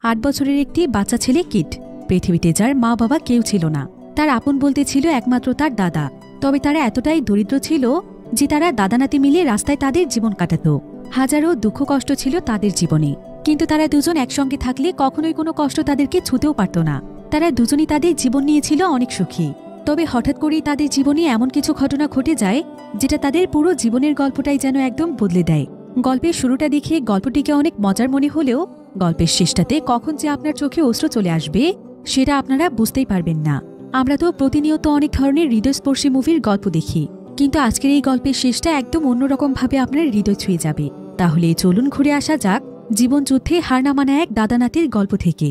8 বছরের একটি বাচ্চা ছেলে কিট, পৃথিবীতে যার মা বাবা কেউ ছিল না। তার আপন বলতে ছিল একমাত্র তার দাদা। তবে তারা এতটাই দরিদ্র ছিল যে তারা দাদা নাতি মিলে রাস্তায় তাদের জীবন কাটাত। হাজারো দুঃখ কষ্ট ছিল তাদের জীবনে, কিন্তু তারা দুজন একসঙ্গে থাকলে কখনোই কোনো কষ্ট তাদেরকে ছুঁতেও পারত না। তারা দুজনই তাদের জীবন নিয়েছিল অনেক সুখী। তবে হঠাৎ করেই তাদের জীবনে এমন কিছু ঘটনা ঘটে যায় যেটা তাদের পুরো জীবনের গল্পটাই যেন একদম বদলে দেয়। গল্পের শুরুটা দেখে গল্পটিকে অনেক মজার মনে হলেও গল্পের শেষটাতে কখন যে আপনার চোখে অশ্রু চলে আসবে সেটা আপনারা বুঝতেই পারবেন না। আমরা তো প্রতিনিয়ত অনেক ধরনের হৃদয়স্পর্শী মুভির গল্প দেখি, কিন্তু আজকের এই গল্পের শেষটা একদম অন্যরকম ভাবে আপনার হৃদয় ছুঁয়ে যাবে। তাহলে চলুন ঘুরে আসা যাক জীবন যুদ্ধে হার না মানা এক দাদা নাতির গল্প থেকে।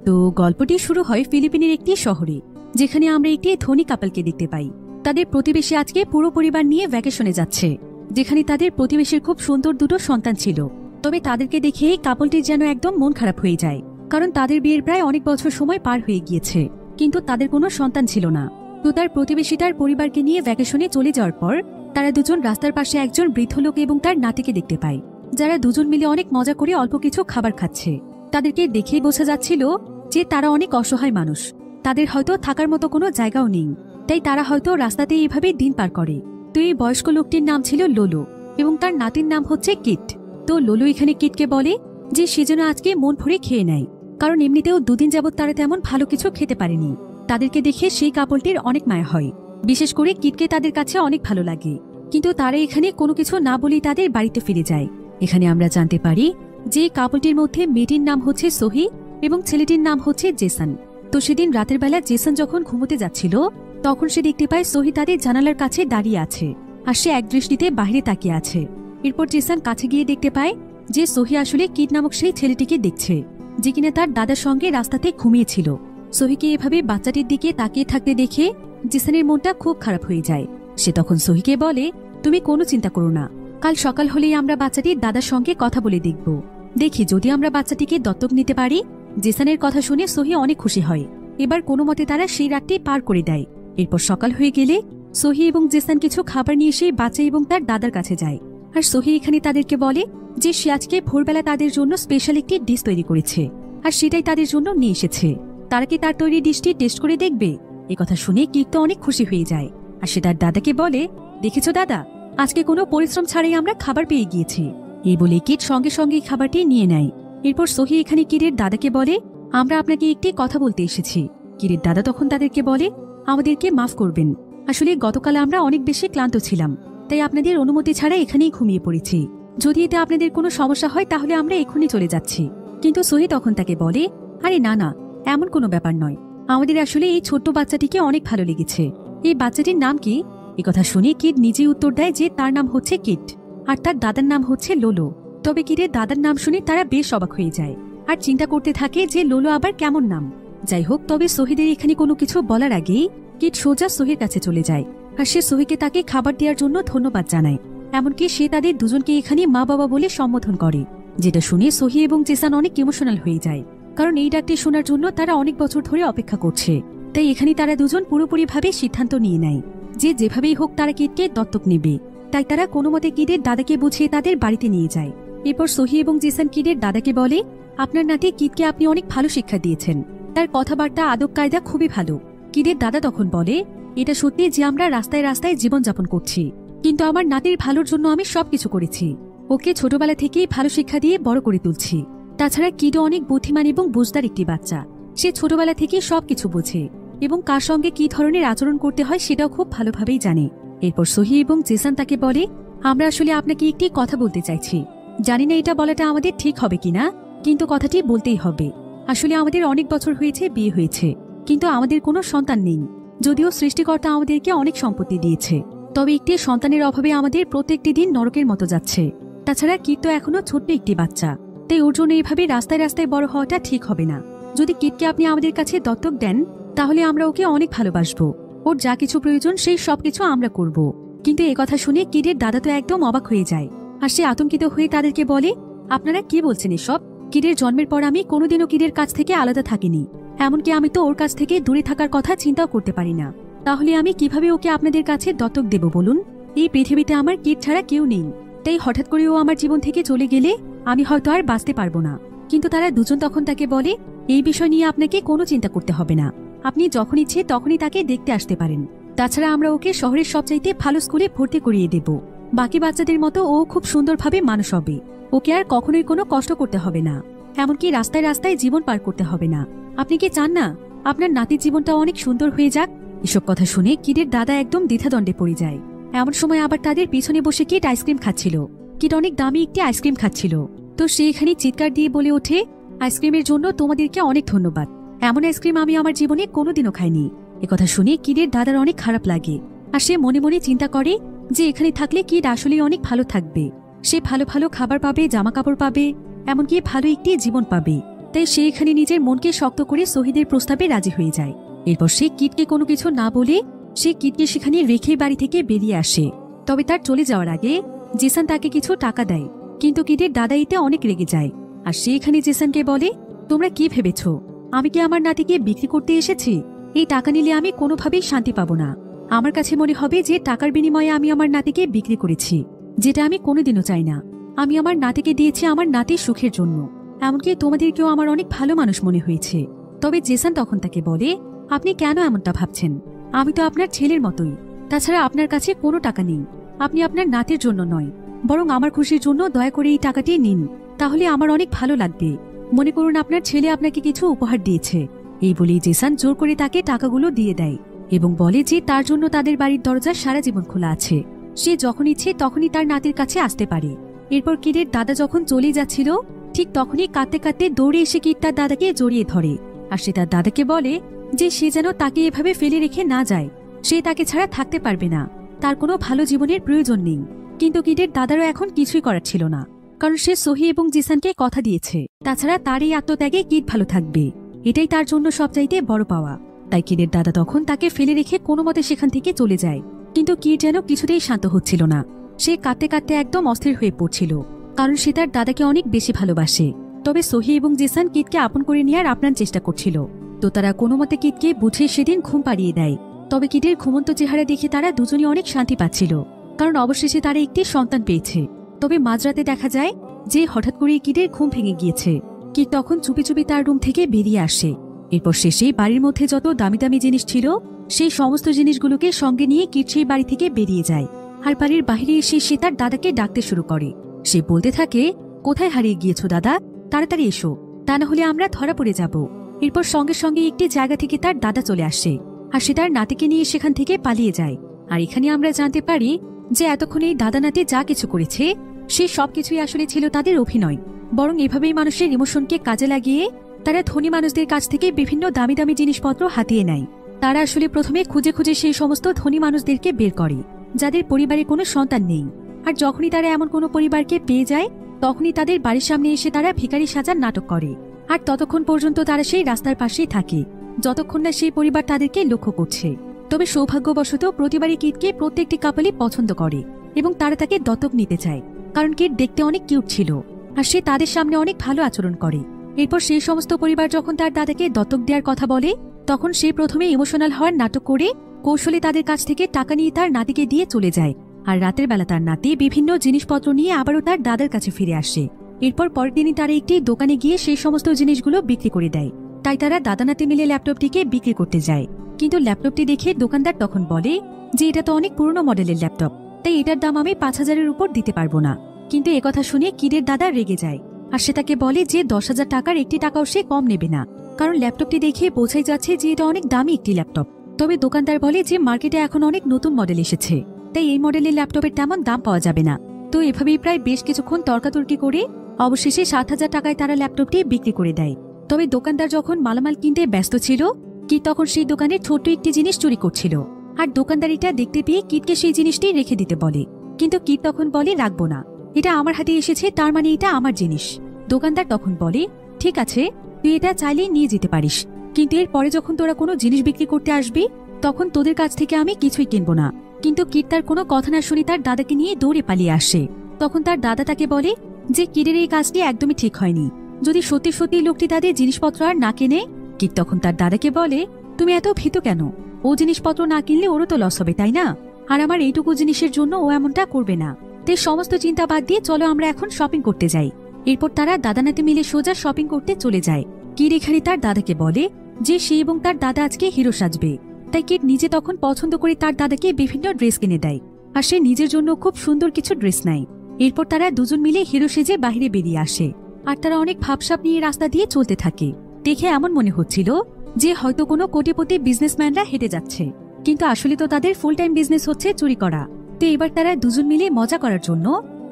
তো গল্পটি শুরু হয় ফিলিপিনের একটি শহরে, যেখানে আমরা একটি ধনী কাপলকে দেখতে পাই। তাদের প্রতিবেশী আজকে পুরো পরিবার নিয়ে ভ্যাকেশনে যাচ্ছে, যেখানে তাদের প্রতিবেশীর খুব সুন্দর দুটো সন্তান ছিল। তবে তাদেরকে দেখে এই কাপলটির যেন একদম মন খারাপ হয়ে যায়, কারণ তাদের বিয়ের প্রায় অনেক বছর সময় পার হয়ে গিয়েছে, কিন্তু তাদের কোনো সন্তান ছিল না। তো তার প্রতিবেশী তার পরিবারকে নিয়ে ভ্যাকেশনে চলে যাওয়ার পর তারা দুজন রাস্তার পাশে একজন বৃদ্ধ লোক এবং তার নাতিকে দেখতে পায়, যারা দুজন মিলে অনেক মজা করে অল্প কিছু খাবার খাচ্ছে। তাদেরকে দেখেই বোঝা যাচ্ছিল যে তারা অনেক অসহায় মানুষ, তাদের হয়তো থাকার মতো কোনো জায়গাও নেই, তাই তারা হয়তো রাস্তাতে এইভাবে দিন পার করে। তো এই বয়স্ক লোকটির নাম ছিল লোলো এবং তার নাতির নাম হচ্ছে কিট। তো লোলো এখানে কিটকে বলে যে সে যেন আজকে মন ভরে খেয়ে নেয়, কারণ এমনিতেও দুদিন যাবৎ তারা তেমন ভালো কিছু খেতে পারেনি। তাদেরকে দেখে সেই কাপলটির অনেক মায়া হয়, বিশেষ করে কিটকে তাদের কাছে অনেক ভালো লাগে। কিন্তু তারা এখানে কোনো কিছু না বলেই তাদের বাড়িতে ফিরে যায়। এখানে আমরা জানতে পারি যে কাপলটির মধ্যে মেয়েটির নাম হচ্ছে সোহি এবং ছেলেটির নাম হচ্ছে জেসন। তো সেদিন রাতের বেলা জেসন যখন ঘুমোতে যাচ্ছিল তখন সে দেখতে পায় সোহি তাদের জানালার কাছে দাঁড়িয়ে আছে, আর সে এক দৃষ্টিতে বাইরে তাকিয়ে আছে। এরপর জেসন কাছে গিয়ে দেখতে পায় যে সোহি আসলে কিট নামক সেই ছেলেটিকে দেখছে, যে কিনা তার দাদার সঙ্গে রাস্তাতে ঘুমিয়েছিল। সোহিকে এভাবে বাচ্চাটির দিকে তাকিয়ে থাকতে দেখে জেসনের মনটা খুব খারাপ হয়ে যায়। সে তখন সোহিকে বলে, তুমি কোনো চিন্তা করো না, কাল সকাল হলেই আমরা বাচ্চাটির দাদার সঙ্গে কথা বলে দেখব, দেখি যদি আমরা বাচ্চাটিকে দত্তক নিতে পারি। জেসনের কথা শুনে সোহি অনেক খুশি হয়। এবার কোনো মতে তারা সেই রাতটি পার করে দেয়। এরপর সকাল হয়ে গেলে সোহি এবং জেসন কিছু খাবার নিয়ে এসে বাচ্চা এবং তার দাদার কাছে যায়। আর সোহি এখানে তাদেরকে বলে যে সে আজকে ভোরবেলা তাদের জন্য স্পেশাল একটি ডিশ তৈরি করেছে, আর সেটাই তাদের জন্য নিয়ে এসেছে। তারা কি তার তৈরি ডিশটি টেস্ট করে দেখবে? কথা শুনে কিট তো অনেক খুশি হয়ে যায়, আর সে তার দাদাকে বলে, দেখেছো দাদা, আজকে কোনো পরিশ্রম ছাড়াই আমরা খাবার পেয়ে গিয়েছি। এই বলে কিট সঙ্গে সঙ্গে খাবারটি নিয়ে নেয়। এরপর সোহি এখানে কিরের দাদাকে বলে, আমরা আপনাকে একটি কথা বলতে এসেছি। কিরের দাদা তখন তাদেরকে বলে, আমাদেরকে মাফ করবেন, আসলে গতকাল আমরা অনেক বেশি ক্লান্ত ছিলাম, তাই আপনাদের অনুমতি ছাড়া এখানেই ঘুমিয়ে পড়েছি। যদি এতে আপনাদের কোনো সমস্যা হয় তাহলে আমরা এখনই চলে যাচ্ছি। কিন্তু সোহি তখন তাকে বলে, আরে না না, এমন কোনো ব্যাপার নয়, আমাদের আসলে এই ছোট্ট বাচ্চাটিকে অনেক ভালো লেগেছে। এই বাচ্চাটির নাম কি? কথা শুনে কিট নিজেই উত্তর দেয় যে তার নাম হচ্ছে কিট, আর তার দাদার নাম হচ্ছে লোলো। তবে কিটের দাদার নাম শুনে তারা বেশ অবাক হয়ে যায় আর চিন্তা করতে থাকে যে লোলো আবার কেমন নাম। যাই হোক, তবে সোহিদের এখানে কোনো কিছু বলার আগেই কিট সোজা সোহির কাছে চলে যায়, আর সে সোহিকে তাকে খাবার দেওয়ার জন্য ধন্যবাদ জানায়। এমনকি সে তাদের দুজনকে এখানে মা বাবা বলে সম্বোধন করে, যেটা শুনে সোহি এবং জেসন অনেক ইমোশনাল হয়ে যায়, কারণ এই ডাকটি শোনার জন্য তারা অনেক বছর ধরে অপেক্ষা করছে। তাই এখানে তারা দুজন পুরোপুরিভাবে সিদ্ধান্ত নিয়ে নেয় যে যেভাবেই হোক তারা কিটকে দত্তক নেবে। তাই তারা কোনো মতে কিটের দাদাকে বুঝিয়ে তাদের বাড়িতে নিয়ে যায়। এরপর সোহি এবং জেসন কিটের দাদাকে বলে, আপনার নাতি কিটকে আপনি অনেক ভালো শিক্ষা দিয়েছেন, তার কথাবার্তা আদব কায়দা খুবই ভালো। কিটের দাদা তখন বলে, এটা সত্যি যে আমরা রাস্তায় রাস্তায় জীবনযাপন করছি, কিন্তু আমার নাতির ভালোর জন্য আমি সবকিছু করেছি। ওকে ছোটবেলা থেকেই ভালো শিক্ষা দিয়ে বড় করে তুলছি। তাছাড়া কিডও অনেক বুদ্ধিমান এবং বুঝদার একটি বাচ্চা, সে ছোটবেলা থেকে সবকিছু বোঝে এবং কার সঙ্গে কি ধরনের আচরণ করতে হয় সেটাও খুব ভালোভাবেই জানে। এরপর সোহি এবং জেসন তাকে বলে, আমরা আসলে আপনাকে একটি কথা বলতে চাইছি। জানি না এটা বলাটা আমাদের ঠিক হবে কিনা, কিন্তু কথাটি বলতেই হবে। আসলে আমাদের অনেক বছর হয়েছে বিয়ে হয়েছে, কিন্তু আমাদের কোনো সন্তান নেই। যদিও সৃষ্টিকর্তা আমাদেরকে অনেক সম্পত্তি দিয়েছে, তবে একটি সন্তানের অভাবে আমাদের প্রত্যেকটি দিন নরকের মতো যাচ্ছে। তাছাড়া কিট তো এখনো ছোট্ট একটি বাচ্চা, তাই ওর জন্য এইভাবে রাস্তায় রাস্তায় বড় হওয়াটা ঠিক হবে না। যদি কিটকে আপনি আমাদের কাছে দত্তক দেন তাহলে আমরা ওকে অনেক ভালোবাসবো, ওর যা কিছু প্রয়োজন সেই সবকিছু আমরা করব। কিন্তু কথা শুনে কিটের দাদা তো একদম অবাক হয়ে যায়, আর সে আতঙ্কিত হয়ে তাদেরকে বলে, আপনারা কি বলছেন এসব? কিটের জন্মের পর আমি কোনোদিনও কিটের কাছ থেকে আলাদা থাকিনি, এমনকি আমি তো ওর কাছ থেকে দূরে থাকার কথা চিন্তাও করতে পারি না। তাহলে আমি কিভাবে ওকে আপনাদের কাছে দত্তক দেব বলুন? এই পৃথিবীতে আমার কিট ছাড়া কেউ নেই, তাই হঠাৎ করে ও আমার জীবন থেকে চলে গেলে আমি হয়তো আর বাঁচতে পারবো না। কিন্তু তারা দুজন তখন তাকে বলে, এই বিষয় নিয়ে আপনাকে কোনো চিন্তা করতে হবে না, আপনি যখন ইচ্ছে তখনই তাকে দেখতে আসতে পারেন। তাছাড়া আমরা ওকে শহরের সবচাইতে ভালো স্কুলে ভর্তি করিয়ে দেব। বাকি বাচ্চাদের মতো ও খুব সুন্দরভাবে মানুষ হবে। ওকে আর কখনোই কোনো কষ্ট করতে হবে না, এমনকি রাস্তায় রাস্তায় জীবন পার করতে হবে না। আপনি কি চান না আপনার নাতির জীবনটা অনেক সুন্দর হয়ে যাক? এসব কথা শুনে কিডের দাদা একদম দ্বিধাদ্বন্দ্বে পড়ে যায়। এমন সময় আবার তাদের পিছনে বসে কিড আইসক্রিম খাচ্ছিল। কিড অনেক দামি একটি আইসক্রিম খাচ্ছিল, তো সে এখানে চিৎকার দিয়ে বলে ওঠে, আইসক্রিমের জন্য তোমাদেরকে অনেক ধন্যবাদ, এমন আইসক্রিম আমি আমার জীবনে কোনোদিনও খাইনি। একথা শুনে কিডের দাদার অনেক খারাপ লাগে, আর সে মনে মনে চিন্তা করে যে এখানে থাকলে কিড আসলেই অনেক ভালো থাকবে। সে ভালো ভালো খাবার পাবে, জামা কাপড় পাবে, এমনকি ভালো একটি জীবন পাবে। তাই সে এখানে নিজের মনকে শক্ত করে শহীদের প্রস্তাবে রাজি হয়ে যায়। এরপর সে কিডকে কোনো কিছু না বলে সে কিডকে সেখানে রেখে বাড়ি থেকে বেরিয়ে আসে। তবে তার চলে যাওয়ার আগে জেসান তাকে কিছু টাকা দেয়, কিন্তু কিডের দাদা এতে অনেক রেগে যায়। আর সে এখানে জেসানকে বলে, তোমরা কি ভেবেছ আমি কি আমার নাতিকে বিক্রি করতে এসেছি? এই টাকা নিলে আমি কোনোভাবেই শান্তি পাবো না। আমার কাছে মনে হবে যে টাকার বিনিময়ে আমি আমার নাতিকে বিক্রি করেছি, যেটা আমি কোনোদিনও চাই না। আমি আমার নাতিকে দিয়েছি আমার নাতির সুখের জন্য, এমনকি তোমাদেরকেও আমার অনেক ভালো মানুষ মনে হয়েছে। তবে জেসান তখন তাকে বলে, আপনি কেন এমনটা ভাবছেন? আমি তো আপনার ছেলের মতোই। তাছাড়া আপনার কাছে কোনো টাকা নেই, আপনি আপনার নাতির জন্য নয়, বরং আমার খুশির জন্য দয়া করে এই টাকাটি নিন, তাহলে আমার অনেক ভালো লাগবে। মনে করুন আপনার ছেলে আপনাকে কিছু উপহার দিয়েছে। এই বলেই জেসান জোর করে তাকে টাকাগুলো দিয়ে দেয় এবং বলে যে তার জন্য তাদের বাড়ির দরজা সারা জীবন খোলা আছে, সে যখন ইচ্ছে তখনই তার নাতির কাছে আসতে পারে। এরপর কিডের দাদা যখন চলে যাচ্ছিল, ঠিক তখনই কাঁদতে কাঁদতে দৌড়ে এসে কিড তার দাদাকে জড়িয়ে ধরে, আর সে তার দাদাকে বলে যে সে যেন তাকে এভাবে ফেলে রেখে না যায়, সে তাকে ছাড়া থাকতে পারবে না, তার কোনো ভালো জীবনের প্রয়োজন নেই। কিন্তু কিডের দাদারও এখন কিছুই করার ছিল না, কারণ সে সোহি এবং জিসানকে কথা দিয়েছে। তাছাড়া তার এই আত্মত্যাগে কিড ভালো থাকবে, এটাই তার জন্য সবচাইতে বড় পাওয়া। তাই কিডের দাদা তখন তাকে ফেলে রেখে কোনো মতে সেখান থেকে চলে যায়। কিন্তু কিড যেন কিছুতেই শান্ত হচ্ছিল না, সে কাঁদতে কাঁদতে একদম অস্থির হয়ে পড়ছিল, কারণ সে তার দাদাকে অনেক বেশি ভালোবাসে। তবে সোহি এবং জিসান কিডকে আপন করে নেওয়ার আপ্রাণ চেষ্টা করছিল, তো তারা কোনো মতে কিডকে বুঝে সেদিন ঘুম পাড়িয়ে দেয়। তবে কিডের ঘুমন্ত চেহারা দেখে তারা দুজনই অনেক শান্তি পাচ্ছিল, কারণ অবশেষে তারা একটি সন্তান পেয়েছে। তবে মাঝরাতে দেখা যায় যে হঠাৎ করে কিডের ঘুম ভেঙে গিয়েছে। কিড তখন চুপি চুপি তার রুম থেকে বেরিয়ে আসে। এরপর সে সেই বাড়ির মধ্যে যত দামি দামি জিনিস ছিল সেই সমস্ত জিনিসগুলোকে সঙ্গে নিয়ে কিড সেই বাড়ি থেকে বেরিয়ে যায়। আর বাড়ির বাইরে এসে সে তার দাদাকে ডাকতে শুরু করে। সে বলতে থাকে, কোথায় হারিয়ে গিয়েছো দাদা, তাড়াতাড়ি এসো, তা না হলে আমরা ধরা পড়ে যাব। এরপর সঙ্গে সঙ্গে একটি জায়গা থেকে তার দাদা চলে আসে, আর সে তার নাতিকে নিয়ে সেখান থেকে পালিয়ে যায়। আর এখানে আমরা জানতে পারি যে এতক্ষণ এই দাদা নাতি যা কিছু করেছে সে সবকিছুই আসলে ছিল তাদের অভিনয়। বরং এভাবেই মানুষের ইমোশনকে কাজে লাগিয়ে তারা ধনী মানুষদের কাছ থেকে বিভিন্ন দামি দামি জিনিসপত্র হাতিয়ে নেয়। তারা আসলে প্রথমে খুঁজে খুঁজে সেই সমস্ত ধনী মানুষদেরকে বের করে যাদের পরিবারে কোনো সন্তান নেই। আর যখনই তারা এমন কোনো পরিবারকে পেয়ে যায় তখনই তাদের বাড়ির সামনে এসে তারা ভিখারি সাজার নাটক করে। আর ততক্ষণ পর্যন্ত তারা সেই রাস্তার পাশেই থাকে যতক্ষণ না সেই পরিবার তাদেরকে লক্ষ্য করছে। তবে সৌভাগ্যবশত প্রতিবারই কিডকে প্রত্যেকটি কাপলই পছন্দ করে এবং তারা তাকে দত্তক নিতে চায়, কারণ কিড দেখতে অনেক কিউট ছিল আর সে তাদের সামনে অনেক ভালো আচরণ করে। এরপর সেই সমস্ত পরিবার যখন তার দাদাকে দত্তক দেওয়ার কথা বলে তখন সে প্রথমে ইমোশনাল হওয়ার নাটক করে কৌশলে তাদের কাছ থেকে টাকা নিয়ে তার নাতিকে দিয়ে চলে যায়। আর রাতের বেলা তার নাতি বিভিন্ন জিনিসপত্র নিয়ে আবারও তার দাদার কাছে ফিরে আসে। এরপর পরের দিনই তারা একটি দোকানে গিয়ে সেই সমস্ত জিনিসগুলো বিক্রি করে দেয়। তাই তারা দাদা নাতি মিলে ল্যাপটপটিকে বিক্রি করতে যায়। কিন্তু ল্যাপটপটি দেখে দোকানদার তখন বলে যে এটা তো অনেক পুরনো মডেলের ল্যাপটপ, তাই এটার দাম আমি ৫,০০০-এর উপর দিতে পারবো না। কিন্তু একথা শুনে কিডের দাদা রেগে যায় আর সে তাকে বলে যে ১০,০০০ টাকার একটি টাকাও সে কম নেবে না, কারণ ল্যাপটপটি দেখে বোঝাই যাচ্ছে যে এটা অনেক দামি একটি ল্যাপটপ। তবে দোকানদার বলে যে মার্কেটে এখন অনেক নতুন মডেল এসেছে, তাই এই মডেলের ল্যাপটপের তেমন দাম পাওয়া যাবে না। তো এভাবেই প্রায় বেশ কিছুক্ষণ তর্কাতর্কি করে অবশেষে ৭,০০০ টাকায় তারা ল্যাপটপটি বিক্রি করে দেয়। তবে দোকানদার যখন মালামাল কিনতে ব্যস্ত ছিল কিড তখন সেই দোকানে ছোট্ট একটি জিনিস চুরি করছিল। আর দোকানদার এটা দেখতে পেয়ে কিডকে সেই জিনিসটি রেখে দিতে বলে, কিন্তু কিড তখন বলে রাখবো না, এটা আমার হাতে এসেছে, তার মানে এটা আমার জিনিস। দোকানদার তখন বলে ঠিক আছে, তুই এটা চাইলেই নিয়ে যেতে পারিস, কিন্তু এর পরে যখন তোরা কোনো জিনিস বিক্রি করতে আসবি তখন তোদের কাছ থেকে আমি কিছুই কিনবো না। কিন্তু কিড তার কোনো কথা না শুনে তার দাদাকে নিয়ে দৌড়ে পালিয়ে আসে। তখন তার দাদা তাকে বলে যে কিডের এই কাজটি একদমই ঠিক হয়নি, যদি সত্যি সত্যি লোকটি তাদের জিনিসপত্র আর না কেনে। কিড তখন তার দাদাকে বলে তুমি এত ভীত কেন, ও জিনিসপত্র না কিনলে ওরও তো লস হবে তাই না, আর আমার এইটুকু জিনিসের জন্য ও এমনটা করবে না। তাই সমস্ত চিন্তা বাদ দিয়ে চলো আমরা এখন শপিং করতে যাই। এরপর তারা দাদা নাতি মিলে সোজা শপিং করতে চলে যায়। কিড এখানে তার দাদাকে বলে যে সে এবং তার দাদা আজকে হিরো সাজবে। তাই কিড নিজে তখন পছন্দ করে তার দাদাকে বিভিন্ন ড্রেস কিনে দেয়, আর সে নিজের জন্য খুব সুন্দর কিছু ড্রেস নেয়। এরপর তারা দুজন মিলে হিরো সেজে বাহিরে বেরিয়ে আসে, আর তারা অনেক ভাবসাব নিয়ে রাস্তা দিয়ে চলতে থাকে। দেখে এমন মনে হচ্ছিল যে হয়তো কোনো কোটিপতি বিজনেসম্যানরা হেঁটে যাচ্ছে, কিন্তু আসলে তো তাদের ফুল টাইম বিজনেস হচ্ছে চুরি করা। তো এবার তারা দুজন মিলে মজা করার জন্য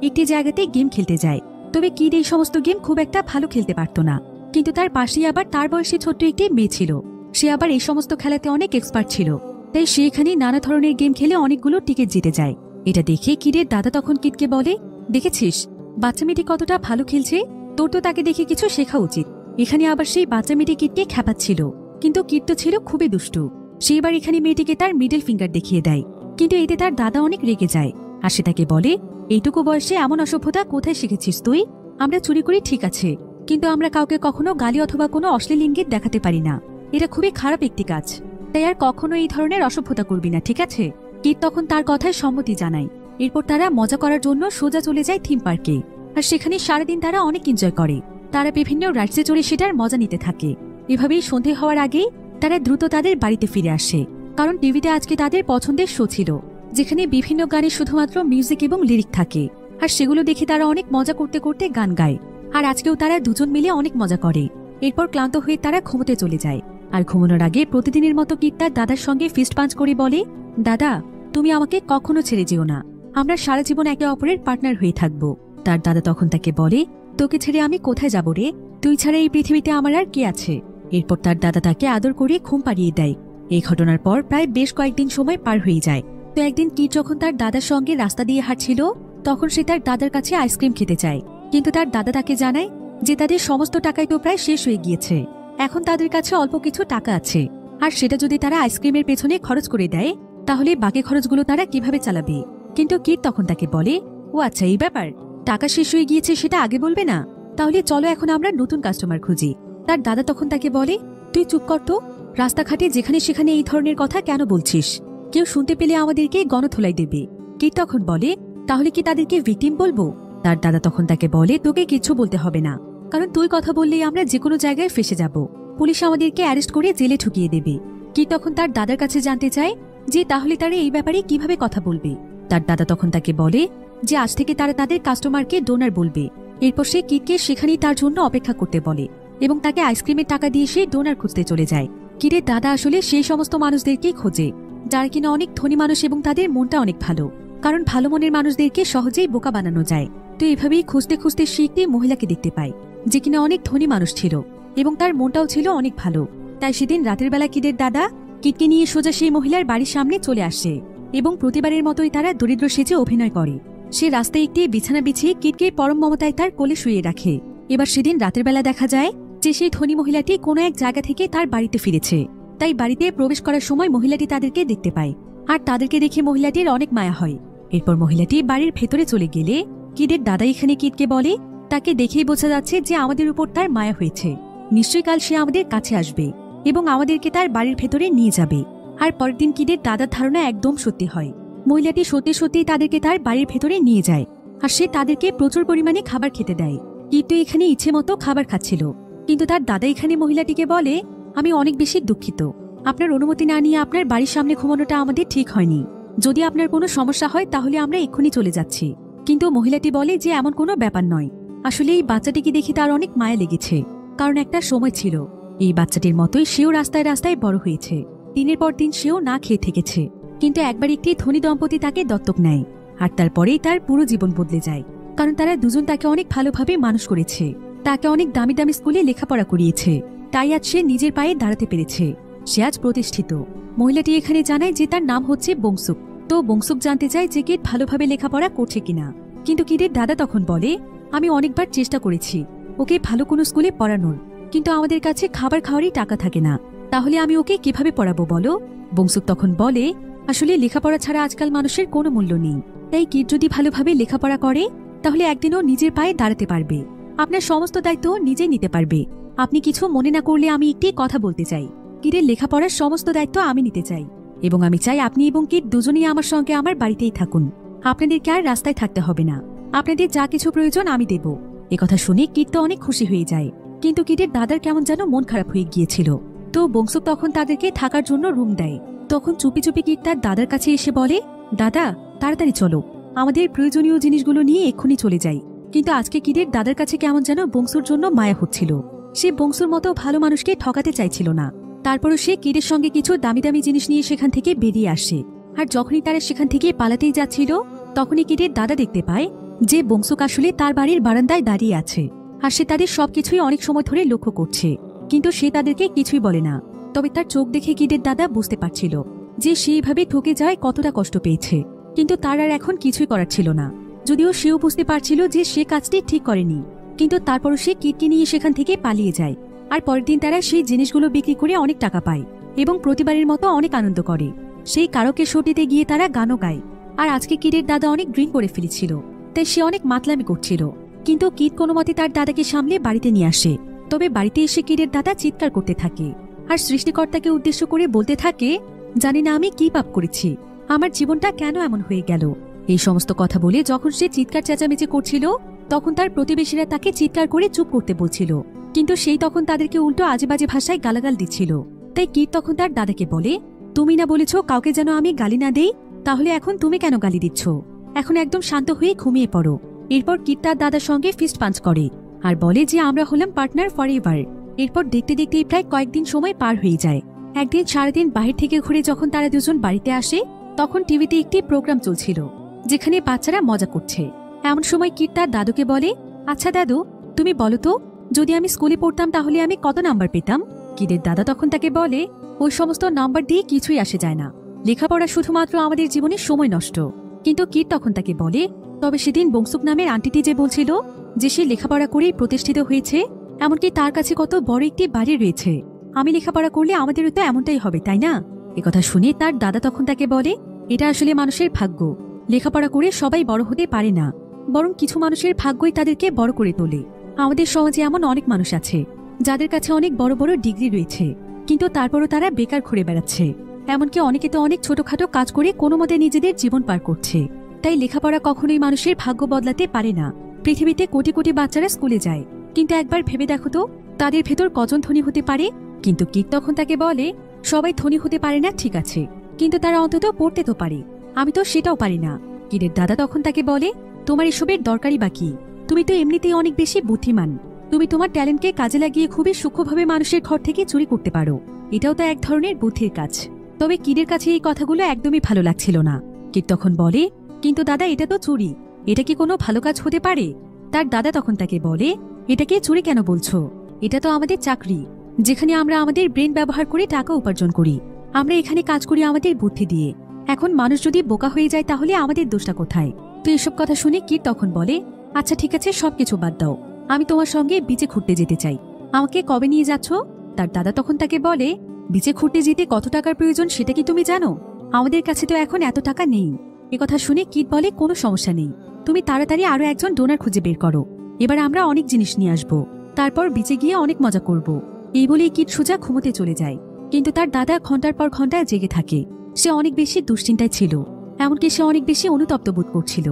একটি জায়গাতে গেম খেলতে যায়। তবে কিড এই সমস্ত গেম খুব একটা ভালো খেলতে পারত না, কিন্তু তার পাশেই আবার তার বয়সী ছোট্ট একটি মেয়ে ছিল। সে আবার এই সমস্ত খেলাতে অনেক এক্সপার্ট ছিল, তাই সে এখানে নানা ধরনের গেম খেলে অনেকগুলো টিকিট জিতে যায়। এটা দেখে কিডের দাদা তখন কিডকে বলে, দেখেছিস বাচ্চা মেয়েটি কতটা ভালো খেলছে, তোর তো তাকে দেখে কিছু শেখা উচিত। এখানে আবার সেই বাচ্চা মেয়েটি কিডকে খেপাচ্ছিল, কিন্তু কিড তো ছিল খুবই দুষ্টু। সে এবার এখানে মেয়েটিকে তার মিডল ফিঙ্গার দেখিয়ে দেয়, কিন্তু এতে তার দাদা অনেক রেগে যায়, আর সে তাকে বলে, এইটুকু বয়সে এমন অসভ্যতা কোথায় শিখেছিস তুই? আমরা চুরি করি ঠিক আছে, কিন্তু আমরা কাউকে কখনো গালি অথবা কোনো অশ্লীল ইঙ্গিত দেখাতে পারি না। এটা খুবই খারাপ একটি কাজ, তাই আর কখনো এই ধরনের অসভ্যতা করবি না, ঠিক আছে? কিড তখন তার কথায় সম্মতি জানায়। এরপর তারা মজা করার জন্য সোজা চলে যায় থিম পার্কে, আর সেখানে সারাদিন তারা অনেক এনজয় করে। তারা বিভিন্ন রাইডসে চড়ে সেটার মজা নিতে থাকে। এভাবেই সন্ধে হওয়ার আগেই তারা দ্রুত তাদের বাড়িতে ফিরে আসে, কারণ টিভিতে আজকে তাদের পছন্দের শো ছিল, যেখানে বিভিন্ন গানে শুধুমাত্র মিউজিক এবং লিরিক থাকে, আর সেগুলো দেখে তারা অনেক মজা করতে করতে গান গায়। আর আজকেও তারা দুজন মিলে অনেক মজা করে। এরপর ক্লান্ত হয়ে তারা ঘুমোতে চলে যায়, আর ঘুমানোর আগে প্রতিদিনের মতো কিড তার দাদার সঙ্গে ফিস্ট পাঞ্চ করে বলে, দাদা তুমি আমাকে কখনো ছেড়ে যেও না, আমরা সারা জীবন একে অপরের পার্টনার হয়ে থাকবো। তার দাদা তখন তাকে বলে, তোকে ছেড়ে আমি কোথায় যাবো রে, তুই ছাড়া এই পৃথিবীতে আমার আর কে আছে? এরপর তার দাদা তাকে আদর করে ঘুম পাড়িয়ে দেয়। এই ঘটনার পর প্রায় বেশ কয়েকদিন সময় পার হয়ে যায়। তো একদিন কিড যখন তার দাদার সঙ্গে রাস্তা দিয়ে হাঁটছিল, তখন সে তার দাদার কাছে আইসক্রিম খেতে চায়, কিন্তু তার দাদা তাকে জানায় যে তাদের সমস্ত টাকাই তো প্রায় শেষ হয়ে গিয়েছে, এখন তাদের কাছে অল্প কিছু টাকা আছে, আর সেটা যদি তারা আইসক্রিমের পেছনে খরচ করে দেয় তাহলে বাকি খরচগুলো তারা কিভাবে চালাবে। কিন্তু কিড তখন তাকে বলে, ও আচ্ছা এই ব্যাপার, টাকা শেষ হয়ে গিয়েছে সেটা আগে বলবে না, তাহলে চলো এখন আমরা নতুন কাস্টমার খুঁজি। তার দাদা তখন তাকে বলে, তুই চুপ কর তো, রাস্তাঘাটে যেখানে সেখানে এই ধরনের কথা কেন বলছিস? কেউ শুনতে পেলে আমাদেরকে গণধোলাই দেবে। কিড তখন বলে, তাহলে কি তাদেরকে ভিকটিম বলবো? তার দাদা তখন তাকে বলে, তোকে কিছু বলতে হবে না, কারণ তুই কথা বললেই আমরা যে কোনো জায়গায় ফেসে যাব, পুলিশ আমাদেরকে অ্যারেস্ট করে জেলে ঢুকিয়ে দেবে। কিড তখন তার দাদার কাছে জানতে চায় যে তাহলে তারা এই ব্যাপারে কিভাবে কথা বলবে। তার দাদা তখন তাকে বলে যে আজ থেকে তারা তাদের কাস্টমারকে ডোনার বলবে। এরপর সে কিডকে সেখানেই তার জন্য অপেক্ষা করতে বলে এবং তাকে আইসক্রিমের টাকা দিয়ে সে ডোনার খুঁজতে চলে যায়। কিডের দাদা আসলে সেই সমস্ত মানুষদেরকেই খোঁজে যারা কিনা অনেক ধনী মানুষ এবং তাদের মনটা অনেক ভালো, কারণ ভালো মনের মানুষদেরকে সহজেই বোকা বানানো যায়। তো এভাবেই খুঁজতে খুঁজতে সে একটি মহিলাকে দেখতে পায় যে কিনা অনেক ধনী মানুষ ছিল এবং তার মনটাও ছিল অনেক ভালো। তাই সেদিন রাতের বেলা কিডের দাদা কিডকে নিয়ে সোজা সেই মহিলার বাড়ির সামনে চলে আসে এবং প্রতিবারের মতোই তারা দরিদ্র সেজে অভিনয় করে। সে রাস্তায় একটি বিছানা বিছিয়ে কিডকে পরম মমতায় তার কোলে শুয়ে রাখে। এবার সেদিন রাতের বেলা দেখা যায় যে সেই ধনী মহিলাটি কোনো এক জায়গা থেকে তার বাড়িতে ফিরেছে। তাই বাড়িতে প্রবেশ করার সময় মহিলাটি তাদেরকে দেখতে পায়, আর তাদেরকে দেখে মহিলাটির অনেক মায়া হয়। এরপর মহিলাটি বাড়ির ভেতরে চলে গেলে কিডের দাদা এখানে কিডকে বলে, তাকে দেখেই বোঝা যাচ্ছে যে আমাদের উপর তার মায়া হয়েছে, নিশ্চয়ই কাল সে আমাদের কাছে আসবে এবং আমাদেরকে তার বাড়ির ভেতরে নিয়ে যাবে। আর পরের দিন কিডের দাদার ধারণা একদম সত্যি হয়, মহিলাটি সত্যি সত্যি তাদেরকে তার বাড়ির ভেতরে নিয়ে যায়, আর সে তাদেরকে প্রচুর পরিমাণে খাবার খেতে দেয়। কিড তো এখানে ইচ্ছে মতো খাবার খাচ্ছিল, কিন্তু তার দাদা এখানে মহিলাটিকে বলে, আমি অনেক বেশি দুঃখিত, আপনার অনুমতি না নিয়ে আপনার বাড়ির সামনে ঘুমানোটা আমাদের ঠিক হয়নি, যদি আপনার কোনো সমস্যা হয় তাহলে আমরা এক্ষুনি চলে যাচ্ছি। কিন্তু মহিলাটি বলে যে এমন কোনো ব্যাপার নয়, আসলে এই বাচ্চাটিকে দেখে তার অনেক মায়া লেগেছে, কারণ একটা সময় ছিল এই বাচ্চাটির মতোই সেও রাস্তায় রাস্তায় বড় হয়েছে, দিনের পর দিন সেও না খেয়ে থেকেছে, কিন্তু একবার একটি ধনী দম্পতি তাকে দত্তক নেয়, আর তারপরেই তার পুরো জীবন বদলে যায়, কারণ তারা দুজন তাকে অনেক ভালোভাবে মানুষ করেছে, তাকে অনেক দামি দামি স্কুলে লেখাপড়া করিয়েছে, তাই আজ সে নিজের পায়ে দাঁড়াতে পেরেছে, সে আজ প্রতিষ্ঠিত। মহিলাটি এখানে জানায় যে তার নাম হচ্ছে বংশুক। তো বংশুক জানতে চায় যে কিড ভালোভাবে লেখাপড়া করছে কিনা, কিন্তু কিডের দাদা তখন বলে, আমি অনেকবার চেষ্টা করেছি ওকে ভালো কোনো স্কুলে পড়ানোর, কিন্তু আমাদের কাছে খাবার খাওয়ারই টাকা থাকে না, তাহলে আমি ওকে কিভাবে পড়াবো বলো? বংশুক তখন বলে, আসলে লেখাপড়া ছাড়া আজকাল মানুষের কোনো মূল্য নেই, তাই কিড যদি ভালোভাবে লেখাপড়া করে তাহলে একদিনও নিজের পায়ে দাঁড়াতে পারবে, আপনার সমস্ত দায়িত্ব নিজেই নিতে পারবে। আপনি কিছু মনে না করলে আমি একটি কথা বলতে চাই, কিডের লেখাপড়ার সমস্ত দায়িত্ব আমি নিতে চাই, এবং আমি চাই আপনি এবং কিড দুজনেই আমার সঙ্গে আমার বাড়িতেই থাকুন, আপনাদেরকে আর রাস্তায় থাকতে হবে না, আপনাদের যা কিছু প্রয়োজন আমি দেব, একথা শুনে কিট তো অনেক খুশি হয়ে যায়, কিন্তু কিটের দাদার কেমন যেন মন খারাপ হয়ে গিয়েছিল। তো বংশুক তখন তাদেরকে থাকার জন্য রুম দেয়। তখন চুপি চুপি কিট তার দাদার কাছে এসে বলে, দাদা তাড়াতাড়ি চলো, আমাদের প্রয়োজনীয় জিনিসগুলো নিয়ে এক্ষুনি চলে যাই। কিন্তু আজকে কিটের দাদার কাছে কেমন যেন বংশুর জন্য মায়া হচ্ছিল। সে বংশুর মতো ভালো মানুষকে ঠকাতে চাইছিল না। তারপরও সে কিটের সঙ্গে কিছু দামি দামি জিনিস নিয়ে সেখান থেকে বেরিয়ে আসে। আর যখনই তারা সেখান থেকে পালাতেই যাচ্ছিল, তখনই কিটের দাদা দেখতে পায় যে বংশুক আসলে তার বাড়ির বারান্দায় দাঁড়িয়ে আছে। আর সে তাদের সবকিছুই অনেক সময় ধরে লক্ষ্য করছে, কিন্তু সে তাদেরকে কিছুই বলে না। তবে তার চোখ দেখে কিটের দাদা বুঝতে পারছিল যে সেইভাবে ঠকে যাওয়ায় কতটা কষ্ট পেয়েছে, কিন্তু তার আর এখন কিছুই করার ছিল না। যদিও সেও বুঝতে পারছিল যে সে কাজটি ঠিক করেনি, কিন্তু তারপরও সে কিটকে নিয়ে সেখান থেকে পালিয়ে যায়। আর পরের দিন তারা সেই জিনিসগুলো বিক্রি করে অনেক টাকা পায় এবং প্রতিবারের মতো অনেক আনন্দ করে। সেই কারকে শোটিতে গিয়ে তারা গানও গায়। আর আজকে কিটের দাদা অনেক ড্রিঙ্ক করে ফেলেছিল, তাই সে অনেক মাতলামি করছিল। কিন্তু কিট কোনো মতে তার দাদাকে সামলে বাড়িতে নিয়ে আসে। তবে বাড়িতে এসে কিটের দাদা চিৎকার করতে থাকে আর সৃষ্টিকর্তাকে উদ্দেশ্য করে বলতে থাকে, জানি না আমি কি পাপ করেছি, আমার জীবনটা কেন এমন হয়ে গেল। এই সমস্ত কথা বলে যখন সে চিৎকার চেঁচামেচি করছিল, তখন তার প্রতিবেশীরা তাকে চিৎকার করে চুপ করতে বলছিল, কিন্তু সেই তখন তাদেরকে উল্টো আজেবাজে ভাষায় গালাগাল দিচ্ছিল। তাই কিট তখন তার দাদাকে বলে, তুমি না বলেছ কাউকে যেন আমি গালি না দেই, তাহলে এখন তুমি কেন গালি দিচ্ছ? এখন একদম শান্ত হয়ে ঘুমিয়ে পড়ো। এরপর কিট তার দাদার সঙ্গে ফিস্ট পাঞ্চ করে আর বলে যে আমরা হলাম পার্টনার ফর এভার। এরপর দেখতে দেখতেই প্রায় কয়েকদিন সময় পার হয়ে যায়। একদিন সারাদিন বাহির থেকে ঘুরে যখন তারা দুজন বাড়িতে আসে, তখন টিভিতে একটি প্রোগ্রাম চলছিল যেখানে বাচ্চারা মজা করছে। এমন সময় কিট তার দাদুকে বলে, আচ্ছা দাদু, তুমি বলো তো, যদি আমি স্কুলে পড়তাম তাহলে আমি কত নাম্বার পেতাম? কিটের দাদা তখন তাকে বলে, ওই সমস্ত নাম্বার দিয়ে কিছুই আসে যায় না, লেখাপড়া শুধুমাত্র আমাদের জীবনে সময় নষ্ট। কিন্তু কিট তখন তাকে বলে, তবে সেদিন বংশুক নামের আন্টিটি যে বলছিল যে সে লেখাপড়া করেই প্রতিষ্ঠিত হয়েছে, এমনকি তার কাছে কত বড় একটি বাড়ি রয়েছে, আমি লেখাপড়া করলে আমাদেরও তো এমনটাই হবে, তাই না? একথা শুনে তার দাদা তখন তাকে বলে, এটা আসলে মানুষের ভাগ্য, লেখাপড়া করে সবাই বড় হতে পারে না, বরং কিছু মানুষের ভাগ্যই তাদেরকে বড় করে তোলে। আমাদের সমাজে এমন অনেক মানুষ আছে যাদের কাছে অনেক বড় বড় ডিগ্রি রয়েছে, কিন্তু তারপরও তারা বেকার ঘুরে বেড়াচ্ছে। এমনকি অনেকে তো অনেক ছোটখাটো কাজ করে কোনো মতে নিজেদের জীবন পার করছে। তাই লেখাপড়া কখনোই মানুষের ভাগ্য বদলাতে পারে না। পৃথিবীতে কোটি কোটি বাচ্চারা স্কুলে যায়, কিন্তু একবার ভেবে দেখো তো তাদের ভেতর কজন ধনী হতে পারে? কিন্তু কিট তখন তাকে বলে, সবাই ধনী হতে পারে না ঠিক আছে, কিন্তু তারা অন্তত পড়তে তো পারে, আমি তো সেটাও পারি না। কিটের দাদা তখন তাকে বলে, তোমার এসবের দরকারই বা কি? তুমি তো এমনিতেই অনেক বেশি বুদ্ধিমান, তুমি তোমার ট্যালেন্টকে কাজে লাগিয়ে খুবই সূক্ষ্মভাবে মানুষের ঘর থেকে চুরি করতে পারো, এটাও তো এক ধরনের বুদ্ধির কাজ। তবে কিটের কাছে এই কথাগুলো একদমই ভালো লাগছিল না। কিট তখন বলে, কিন্তু দাদা এটা তো চুরি, এটা কি কোনো ভালো কাজ হতে পারে? তার দাদা তখন তাকে বলে, এটাকে চুরি কেন বলছো? এটা তো আমাদের চাকরি, যেখানে আমরা আমাদের ব্রেন ব্যবহার করে টাকা উপার্জন করি। আমরা এখানে কাজ করি আমাদের বুদ্ধি দিয়ে। এখন মানুষ যদি বোকা হয়ে যায় তাহলে আমাদের দোষটা কোথায়? তো এসব কথা শুনে কিট তখন বলে, আচ্ছা ঠিক আছে, সবকিছু বাদ দাও, আমি তোমার সঙ্গে বিচে ঘুরতে যেতে চাই, আমাকে কবে নিয়ে যাচ্ছ? তার দাদা তখন তাকে বলে, বিচে ঘুরতে যেতে কত টাকার প্রয়োজন সেটা কি তুমি জানো? আমাদের কাছে তো এখন এত টাকা নেই। একথা শুনে কিট বলে, কোনো সমস্যা নেই, তুমি তাড়াতাড়ি আরো একজন ডোনার খুঁজে বের করো, এবার আমরা অনেক জিনিস নিয়ে আসবো, তারপর বিচে গিয়ে অনেক মজা করব। এই বলেই কিট সোজা ঘুমোতে চলে যায়। কিন্তু তার দাদা ঘন্টার পর ঘন্টায় জেগে থাকে। সে অনেক বেশি দুশ্চিন্তায় ছিল, এমনকি সে অনেক বেশি অনুতপ্ত বোধ করছিল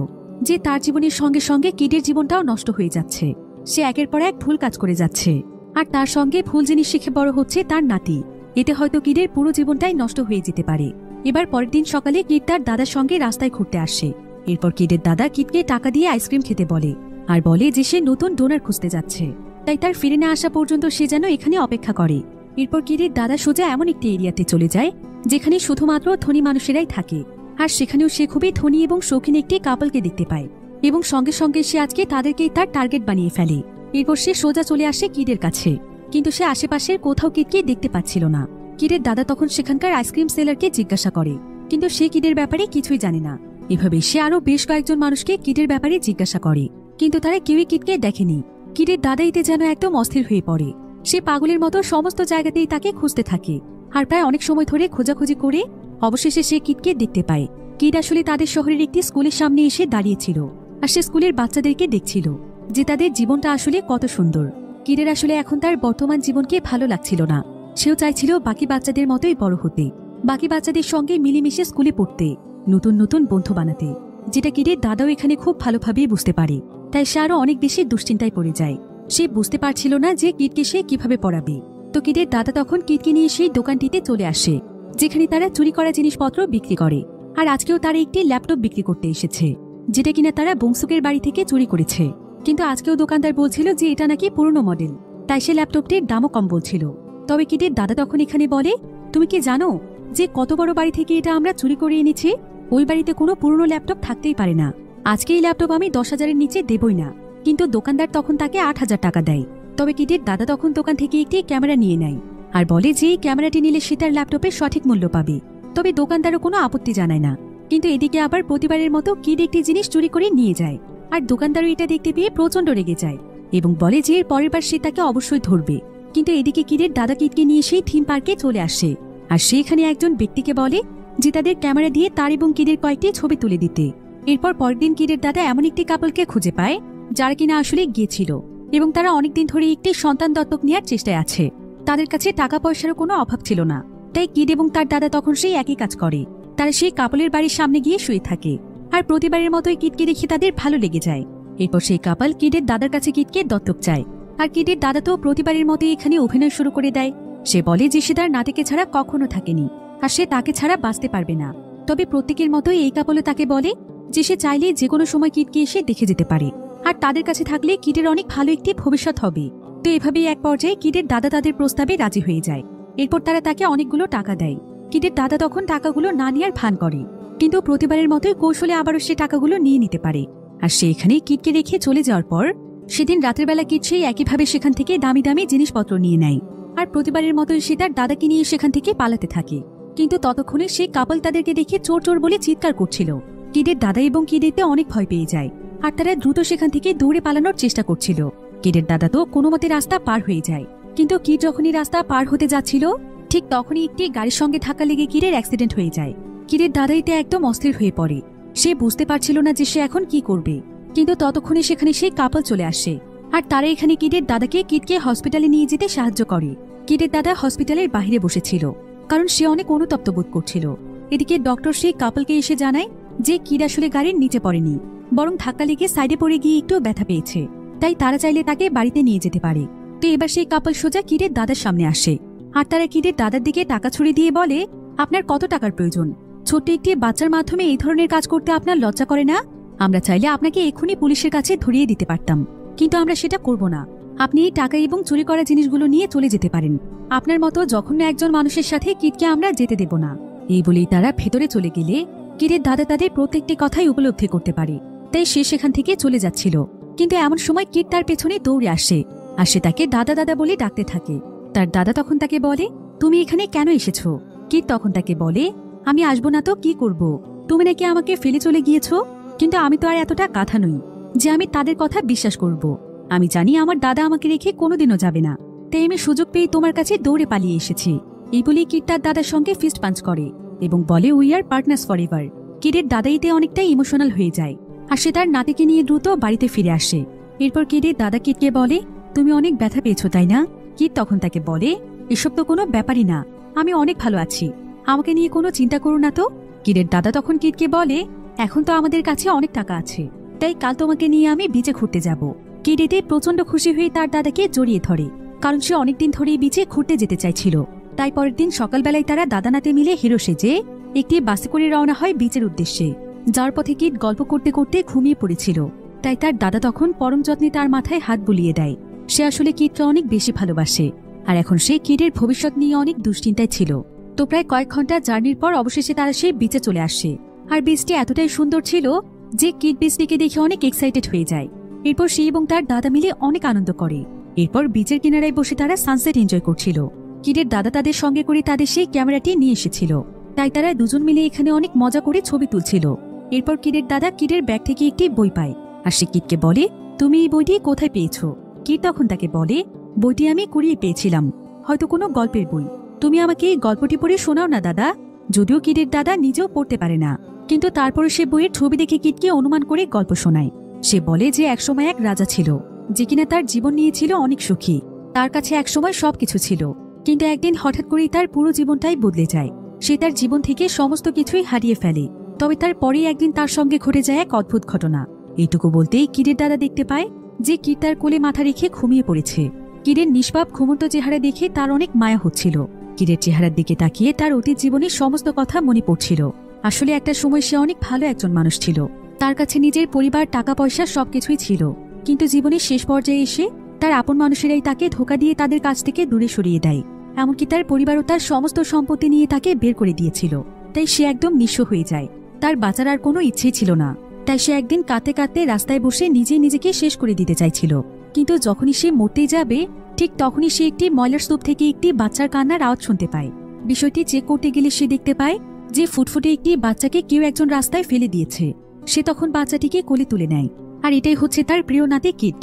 যে তার জীবনের সঙ্গে সঙ্গে কিটের জীবনটাও নষ্ট হয়ে যাচ্ছে। সে একের পর এক ভুল কাজ করে যাচ্ছে, আর তার সঙ্গে ভুল জিনিস শিখে বড় হচ্ছে তার নাতি। এতে হয়তো কিটের পুরো জীবনটাই নষ্ট হয়ে যেতে পারে। এবার পরের দিন সকালে কিট তার দাদার সঙ্গে রাস্তায় ঘুরতে আসে। এরপর কিটের দাদা কিটকে টাকা দিয়ে আইসক্রিম খেতে বলে, আর বলে যে সে নতুন ডোনার খুঁজতে যাচ্ছে, তাই তার ফিরে না আসা পর্যন্ত সে যেন এখানে অপেক্ষা করে। এরপর কিটের দাদা সোজা এমন একটি এরিয়াতে চলে যায় যেখানে শুধুমাত্র ধনী মানুষেরাই থাকে, আর সেখানেও সে খুবই ধনী এবং শৌখিন একটি কাপলকে দেখতে পায়, এবং সঙ্গে সঙ্গে সে আজকে তাদেরকেই তার টার্গেট বানিয়ে ফেলে। এরপর সে সোজা চলে আসে কিটের কাছে, কিন্তু সে আশেপাশের কোথাও কিটকে দেখতে পাচ্ছিল না। কিটের দাদা তখন সেখানকার আইসক্রিম সেলারকে জিজ্ঞাসা করে, কিন্তু সে কিটের ব্যাপারে কিছুই জানে না। এভাবে সে আরো বেশ কয়েকজন মানুষকে কিটের ব্যাপারে জিজ্ঞাসা করে, কিন্তু তারা কেউই কিটকে দেখেনি। কিটের দাদা এতে যেন একদম অস্থির হয়ে পড়ে। সে পাগলের মতো সমস্ত জায়গাতেই তাকে খুঁজতে থাকে, আর প্রায় অনেক সময় ধরে খোঁজাখুঁজি করে অবশেষে সে কিটকে দেখতে পায়। কিট আসলে তাদের শহরের একটি স্কুলের সামনে এসে দাঁড়িয়েছিল, আর সে স্কুলের বাচ্চাদেরকে দেখছিল যে তাদের জীবনটা আসলে কত সুন্দর। কিটের আসলে এখন তার বর্তমান জীবনকে ভালো লাগছিল না। সেও চাইছিল বাকি বাচ্চাদের মতোই বড় হতে, বাকি বাচ্চাদের সঙ্গে মিলেমিশে স্কুলে পড়তে, নতুন নতুন বন্ধু বানাতে, যেটা কিটের দাদাও এখানে খুব ভালোভাবেই বুঝতে পারে। তাই সে আরো অনেক বেশি দুশ্চিন্তায় পড়ে যায়। সে বুঝতে পারছিল না যে কিটকে সে কিভাবে পড়াবে। তো কিটের দাদা তখন কিটকে নিয়ে সেই দোকানটিতে চলে আসে যেখানে তারা চুরি করা জিনিসপত্র বিক্রি করে। আর আজকেও তারা একটি ল্যাপটপ বিক্রি করতে এসেছে যেটা কিনা তারা বংশুকের বাড়ি থেকে চুরি করেছে। কিন্তু আজকেও দোকানদার বলছিল যে এটা নাকি পুরনো মডেল, তাই সে ল্যাপটপটির দামও কম বলছিল। তবে কিটের দাদা তখন এখানে বলে, তুমি কি জানো যে কত বড় বাড়ি থেকে এটা আমরা চুরি করে এনেছি? ওই বাড়িতে কোনো পুরনো ল্যাপটপ থাকতেই পারে না। আজকে এই ল্যাপটপ আমি 10,000-এর নিচে দেবই না। কিন্তু দোকানদার তখন তাকে 8,000 টাকা দেয়। তবে কিটের দাদা তখন দোকান থেকে একটি ক্যামেরা নিয়ে নেয় আর বলে যে এই ক্যামেরাটি নিলে সে তার ল্যাপটপের সঠিক মূল্য পাবে। তবে দোকানদারও কোনো আপত্তি জানায় না। কিন্তু এদিকে আবার প্রতিবারের মতো কিট একটি জিনিস চুরি করে নিয়ে যায় আর দোকানদারও এটা দেখতে পেয়ে প্রচন্ড রেগে যায় এবং বলে যে এর পরের বার সে তাকে অবশ্যই ধরবে। কিন্তু এদিকে কিটের দাদা কিটকে নিয়ে সেই থিম পার্কে চলে আসে আর সেখানে একজন ব্যক্তিকে বলে যে তাদের ক্যামেরা দিয়ে তার এবং কিটের কয়েকটি ছবি তুলে দিতে। এরপর পরের দিন কিটের দাদা এমন একটি কাপলকে খুঁজে পায় যারা কিনা আসলে গিয়েছিল এবং তারা অনেকদিন ধরে একটি সন্তান দত্তক নেওয়ার চেষ্টায় আছে। তাদের কাছে টাকা পয়সারও কোনো অভাব ছিল না, তাই কিট এবং তার দাদা তখন সেই একই কাজ করে। তারা সেই কাপলের বাড়ির সামনে গিয়ে শুয়ে থাকে আর প্রতিবারের মতোই কিটকে দেখে তাদের ভালো লেগে যায়। এরপর সেই কাপল কিটের দাদার কাছে কিটকে দত্তক চায় আর কিটের দাদা তো প্রতিবারের মতোই এখানে অভিনয় শুরু করে দেয়। সে বলে যে সে তার নাতিকে ছাড়া কখনো থাকেনি আর সে তাকে ছাড়া বাঁচতে পারবে না। তবে প্রত্যেকের মতোই এই কাপলও তাকে বলে যে সে চাইলে যে কোনো সময় কিটকে এসে দেখে যেতে পারে আর তাদের কাছে থাকলে কিটের অনেক ভালো একটি ভবিষ্যৎ হবে। তো এভাবেই এক পর্যায়ে কিটের দাদা তাদের প্রস্তাবে রাজি হয়ে যায়। এরপর তারা তাকে অনেকগুলো টাকা দেয়। কিটের দাদা তখন টাকাগুলো না নেওয়ার ভান করে, কিন্তু প্রতিবারের মতোই কৌশলে আবারও সে টাকাগুলো নিয়ে নিতে পারে। আর সে এখানে কিটকে রেখে চলে যাওয়ার পর সেদিন রাতের বেলা কিট সেই একইভাবে সেখান থেকে দামি দামি জিনিসপত্র নিয়ে নেয় আর প্রতিবারের মতোই সে তার দাদাকে নিয়ে সেখান থেকে পালাতে থাকে। কিন্তু ততক্ষণে সেই কাপল তাদেরকে দেখে চোর চোর বলে চিৎকার করছিল। কিটের দাদা এবং কিটেতে অনেক ভয় পেয়ে যায় আর তারা দ্রুত সেখান থেকে দৌড়ে পালানোর চেষ্টা করছিল। কিটের দাদা তো কোনো মতে রাস্তা পার হয়ে যায়, কিন্তু কিট যখনই রাস্তা পার হতে যাচ্ছিল ঠিক তখনই একটি গাড়ির সঙ্গে ধাক্কা লেগে কিটের অ্যাক্সিডেন্ট হয়ে যায়। কিটের দাদা এতে একদম অস্থির হয়ে পড়ে। সে বুঝতে পারছিল না যে সে এখন কি করবে। কিন্তু ততক্ষণে সেখানে সেই কাপল চলে আসে আর তারা এখানে কিটের দাদাকে কিটকে হসপিটালে নিয়ে যেতে সাহায্য করে। কিটের দাদা হসপিটালের বাইরে বসেছিল কারণ সে অনেক অনুতপ্ত বোধ করছিল। এদিকে ডক্টর সেই কাপলকে এসে জানায় যে কিট আসলে গাড়ির নিচে পড়েনি, বরং ধাক্কা লেগে সাইডে পড়ে গিয়ে একটু ব্যথা পেয়েছে, তাই তারা চাইলে তাকে বাড়িতে নিয়ে যেতে পারে। তো এবার সেই কাপল সোজা কিটের দাদার সামনে আসে আর তারা কিটের দাদার দিকে টাকা ছুড়ে দিয়ে বলে, আপনার কত টাকার প্রয়োজন? ছোট্ট একটি বাচ্চার মাধ্যমে এই ধরনের কাজ করতে আপনার লজ্জা করে না? আমরা চাইলে আপনাকে এক্ষুনি পুলিশের কাছে ধরিয়ে দিতে পারতাম, কিন্তু আমরা সেটা করব না। আপনি এই টাকা এবং চুরি করা জিনিসগুলো নিয়ে চলে যেতে পারেন। আপনার মতো জঘন্য একজন মানুষের সাথে কিটকে আমরা যেতে দেব না। এই বলেই তারা ভেতরে চলে গেলে কিটের দাদা তাদের প্রত্যেকটি কথাই উপলব্ধি করতে পারে, তাই সে সেখান থেকে চলে যাচ্ছিল। কিন্তু এমন সময় কিট তার পেছনে দৌড়ে আসে আর সে তাকে দাদা দাদা বলে ডাকতে থাকে। তার দাদা তখন তাকে বলে, তুমি এখানে কেন এসেছো? কিট তখন তাকে বলে, আমি আসবো না তো কি করব? তুমি নাকি আমাকে ফেলে চলে গিয়েছো, কিন্তু আমি তো আর এতটা গাধা নই যে আমি তাদের কথা বিশ্বাস করব। আমি জানি আমার দাদা আমাকে রেখে কোনোদিনও যাবে না, তাই আমি সুযোগ পেয়ে তোমার কাছে দৌড়ে পালিয়ে এসেছি। এই বলেই কিট তার দাদার সঙ্গে ফিস্ট পাঞ্চ করে এবং বলে, we are partners forever. কিটের দাদা এতে অনেকটাই ইমোশনাল হয়ে যায় আর সে তার নাতিকে নিয়ে দ্রুত বাড়িতে ফিরে আসে। এরপর কিটের দাদা কিটকে বলে, তুমি অনেক ব্যথা পেয়েছো তাই না? কিট তখন তাকে বলে, এসব তো কোনো ব্যাপারই না, আমি অনেক ভালো আছি, আমাকে নিয়ে কোনো চিন্তা করো না তো। কিটের দাদা তখন কিটকে বলে, এখন তো আমাদের কাছে অনেক টাকা আছে, তাই কাল তোমাকে নিয়ে আমি বিচে ঘুরতে যাব। কিট এতে প্রচন্ড খুশি হয়ে তার দাদাকে জড়িয়ে ধরে, কারণ সে অনেকদিন ধরেই বিচে ঘুরতে যেতে চাইছিল। তাই পরের দিন সকালবেলায় তারা দাদা নাতি মিলে হিরো সেজে একটি বাসে করে রওনা হয় বিচের উদ্দেশ্যে। যার পথে কিট গল্প করতে করতে ঘুমিয়ে পড়েছিল, তাই তার দাদা তখন পরম যত্নে তার মাথায় হাত বুলিয়ে দেয়। সে আসলে কিটকে অনেক বেশি ভালোবাসে আর এখন সে কিটের ভবিষ্যৎ নিয়ে অনেক দুশ্চিন্তায় ছিল। তো প্রায় কয়েক ঘন্টা জার্নির পর অবশেষে তারা সেই বিচে চলে আসে আর বিচটি এতটাই সুন্দর ছিল যে কিট বিচটিকে দেখে অনেক এক্সাইটেড হয়ে যায়। এরপর সে এবং তার দাদা মিলে অনেক আনন্দ করে। এরপর বিচের কিনারায় বসে তারা সানসেট এনজয় করছিল। কিটের দাদা তাদের সঙ্গে করে তাদের সেই ক্যামেরাটি নিয়ে এসেছিল, তাই তারা দুজন মিলে এখানে অনেক মজা করে ছবি তুলছিল। এরপর কিটের দাদা কিটের ব্যাগ থেকে একটি বই পায় আর সে কিটকে বলে, তুমি এই বইটি কোথায় পেয়েছো? কিট তখন তাকে বলে, বইটি আমি কুড়িয়ে পেয়েছিলাম, হয়তো কোনো গল্পের বই। তুমি আমাকে এই গল্পটি পড়ে শোনাও না দাদা। যদিও কিটের দাদা নিজেও পড়তে পারে না, কিন্তু তারপরে সে বইয়ের ছবি দেখে কিটকে অনুমান করে গল্প শোনায়। সে বলে যে একসময় এক রাজা ছিল যে কিনা তার জীবন নিয়েছিল অনেক সুখী। তার কাছে একসময় সবকিছু ছিল, কিন্তু একদিন হঠাৎ করেই তার পুরো জীবনটাই বদলে যায়। সে তার জীবন থেকে সমস্ত কিছুই হারিয়ে ফেলে। তবে তার পরেই একদিন তার সঙ্গে ঘটে যায় এক অদ্ভুত ঘটনা। এইটুকু বলতেই কিরের দাদা দেখতে পায় যে কিট তার কোলে মাথা রেখে ঘুমিয়ে পড়েছে। কিরের নিষ্পাপ ঘুমন্ত চেহারা দেখে তার অনেক মায়া হচ্ছিল। কিরের চেহারার দিকে তাকিয়ে তার অতীত জীবনের সমস্ত কথা মনে পড়ছিল। আসলে একটা সময় সে অনেক ভালো একজন মানুষ ছিল। তার কাছে নিজের পরিবার, টাকা পয়সা সবকিছুই ছিল, কিন্তু জীবনের শেষ পর্যায়ে এসে তার আপন মানুষেরাই তাকে ধোঁকা দিয়ে তাদের কাছ থেকে দূরে সরিয়ে দেয়। এমনকি তার পরিবারও তার সমস্ত সম্পত্তি নিয়ে তাকে বের করে দিয়েছিল। তাই সে একদম নিঃস্ব হয়ে যায়। তার বাঁচার আর কোনো ইচ্ছেই ছিল না। তাই সে একদিন কাঁদতে কাঁদতে রাস্তায় বসে নিজেকে শেষ করে দিতে চাইছিল। কিন্তু যখনই সে মরতেই যাবে, ঠিক তখনই সে একটি ময়লার স্তূপ থেকে একটি বাচ্চার কান্নার আওয়াজ শুনতে পায়। বিষয়টি চেক করতে গেলে সে দেখতে পায় যে ফুটফুটে একটি বাচ্চাকে কেউ একজন রাস্তায় ফেলে দিয়েছে। সে তখন বাচ্চাটিকে কোলে তুলে নেয়। আর এটাই হচ্ছে তার প্রিয় নাতি কিট,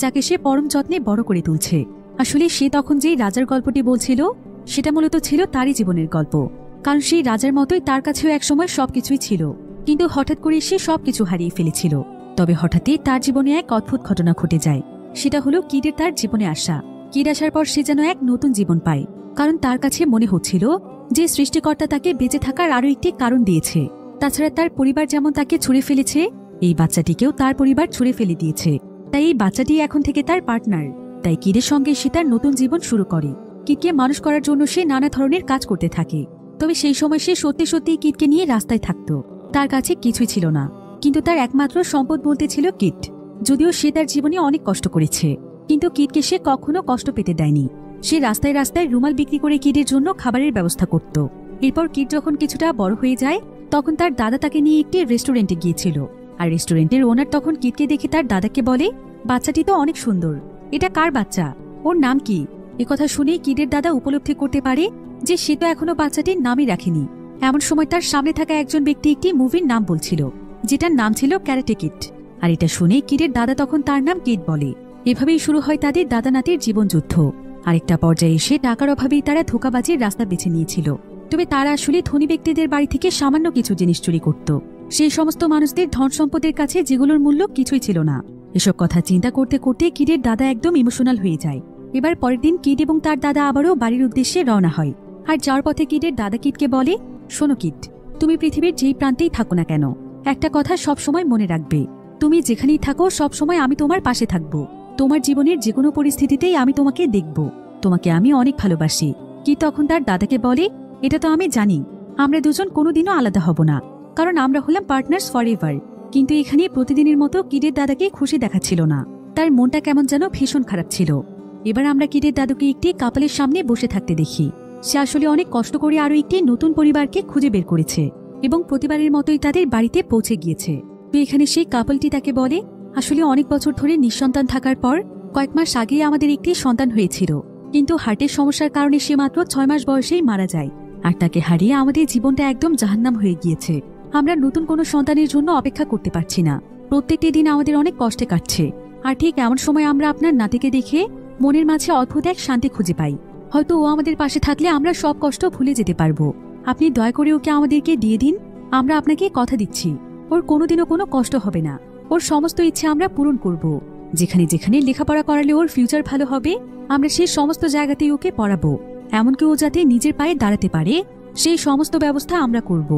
যাকে সে পরম যত্নে বড় করে তুলছে। আসলে সে তখন যেই রাজার গল্পটি বলছিল, সেটা মূলত ছিল তারই জীবনের গল্প। কারণ সেই রাজার মতোই তার কাছেও একসময় সবকিছুই ছিল, কিন্তু হঠাৎ করে সে সবকিছু হারিয়ে ফেলেছিল। তবে হঠাৎই তার জীবনে এক অদ্ভুত ঘটনা ঘটে যায়। সেটা হলো কিডের তার জীবনে আসা। কিড আসার পর সে যেন এক নতুন জীবন পায়। কারণ তার কাছে মনে হচ্ছিল যে সৃষ্টিকর্তা তাকে বেঁচে থাকার আরো একটি কারণ দিয়েছে। তাছাড়া তার পরিবার যেমন তাকে ছুঁড়ে ফেলেছে, এই বাচ্চাটিকেও তার পরিবার ছুঁড়ে ফেলে দিয়েছে। তাই এই বাচ্চাটি এখন থেকে তার পার্টনার। তাই কিডের সঙ্গে সে তার নতুন জীবন শুরু করে। কিডকে মানুষ করার জন্য সে নানা ধরনের কাজ করতে থাকে। তবে সেই সময় সে সত্যি সত্যি কিডকে নিয়ে রাস্তায় থাকত। তার কাছে কিছুই ছিল না, কিন্তু তার একমাত্র সম্পদ বলতে ছিল কিড। যদিও সে তার জীবনে অনেক কষ্ট করেছে, কিন্তু কিডকে সে কখনো কষ্ট পেতে দেয়নি। সে রাস্তায় রাস্তায় রুমাল বিক্রি করে কিডের জন্য খাবারের ব্যবস্থা করত। এরপর কিড যখন কিছুটা বড় হয়ে যায়, তখন তার দাদা তাকে নিয়ে একটি রেস্টুরেন্টে গিয়েছিল। আর রেস্টুরেন্টের ওনার তখন কিডকে দেখে তার দাদাকে বলে, বাচ্চাটি তো অনেক সুন্দর, এটা কার বাচ্চা, ওর নাম কি? একথা শুনে কিডের দাদা উপলব্ধি করতে পারে যে সে তো এখনো বাচ্চাটির নামই রাখেনি। এমন সময় তার সামনে থাকা একজন ব্যক্তি একটি মুভির নাম বলছিল, যেটার নাম ছিল ক্যারাটে কিড। আর এটা শুনে কিডের দাদা তখন তার নাম কিড বলে। এভাবেই শুরু হয় তাদের দাদা নাতির জীবনযুদ্ধ। আরেকটা পর্যায়ে এসে টাকার অভাবেই তারা ধোঁকাবাজির রাস্তা বেছে নিয়েছিল। তবে তারা আসলে ধনী ব্যক্তিদের বাড়ি থেকে সামান্য কিছু জিনিস চুরি করত, সেই সমস্ত মানুষদের ধন সম্পদের কাছে যেগুলোর মূল্য কিছুই ছিল না। এসব কথা চিন্তা করতে করতে কিডের দাদা একদম ইমোশনাল হয়ে যায়। এবার পরের দিন কিড এবং তার দাদা আবারও বাড়ির উদ্দেশ্যে রওনা হয়। আর যাওয়ার পথে কিডের দাদা কিডকে বলে, শোনো কিড, তুমি পৃথিবীর যেই প্রান্তেই থাকো না কেন, একটা কথা সবসময় মনে রাখবে, তুমি যেখানেই থাকো সবসময় আমি তোমার পাশে থাকবো। তোমার জীবনের যে কোনো পরিস্থিতিতেই আমি তোমাকে দেখব। তোমাকে আমি অনেক ভালোবাসি। কিড তখন তার দাদাকে বলে, এটা তো আমি জানি, আমরা দুজন কোনোদিনও আলাদা হব না, কারণ আমরা হলাম পার্টনার্স ফর এভার। কিন্তু এখানে প্রতিদিনের মতো কিডের দাদাকে খুশি দেখাচ্ছিল না। তার মনটা কেমন যেন ভীষণ খারাপ ছিল। এবার আমরা কিডের দাদুকে একটি কাপলের সামনে বসে থাকতে দেখি। সে আসলে অনেক কষ্ট করে আরো একটি নতুন পরিবারকে খুঁজে বের করেছে এবং প্রতিবারের মতোই তাদের বাড়িতে পৌঁছে গিয়েছে। তো এখানে সেই কাপলটি তাকে বলে, আসলে অনেক বছর ধরে নিঃসন্তান থাকার পর কয়েক মাস আগেই আমাদের একটি সন্তান হয়েছিল, কিন্তু হার্টের সমস্যার কারণে সে মাত্র 6 মাস বয়সেই মারা যায়। আর তাকে হারিয়ে আমাদের জীবনটা একদম জাহান্নাম হয়ে গিয়েছে। আমরা নতুন কোনো সন্তানের জন্য অপেক্ষা করতে পারছি না। প্রত্যেকটি দিন আমাদের অনেক কষ্টে কাটছে। আর ঠিক এমন সময় আমরা আপনার নাতিকে দেখে মনের মাঝে অদ্ভুত এক শান্তি খুঁজে পাই। হয়তো ও আমাদের পাশে থাকলে আমরা সব কষ্ট ভুলে যেতে পারবো। আপনি দয়া করে ওকে আমাদেরকে দিয়ে দিন। আমরা আপনাকে কথা দিচ্ছি, ওর কোনোদিনও কোনো কষ্ট হবে না। ওর সমস্ত ইচ্ছে আমরা পূরণ করব। যেখানে যেখানে লেখাপড়া করালে ওর ফিউচার ভালো হবে, আমরা সেই সমস্ত জায়গাতেই ওকে পড়াবো। এমনকি ও যাতে নিজের পায়ে দাঁড়াতে পারে, সেই সমস্ত ব্যবস্থা আমরা করব।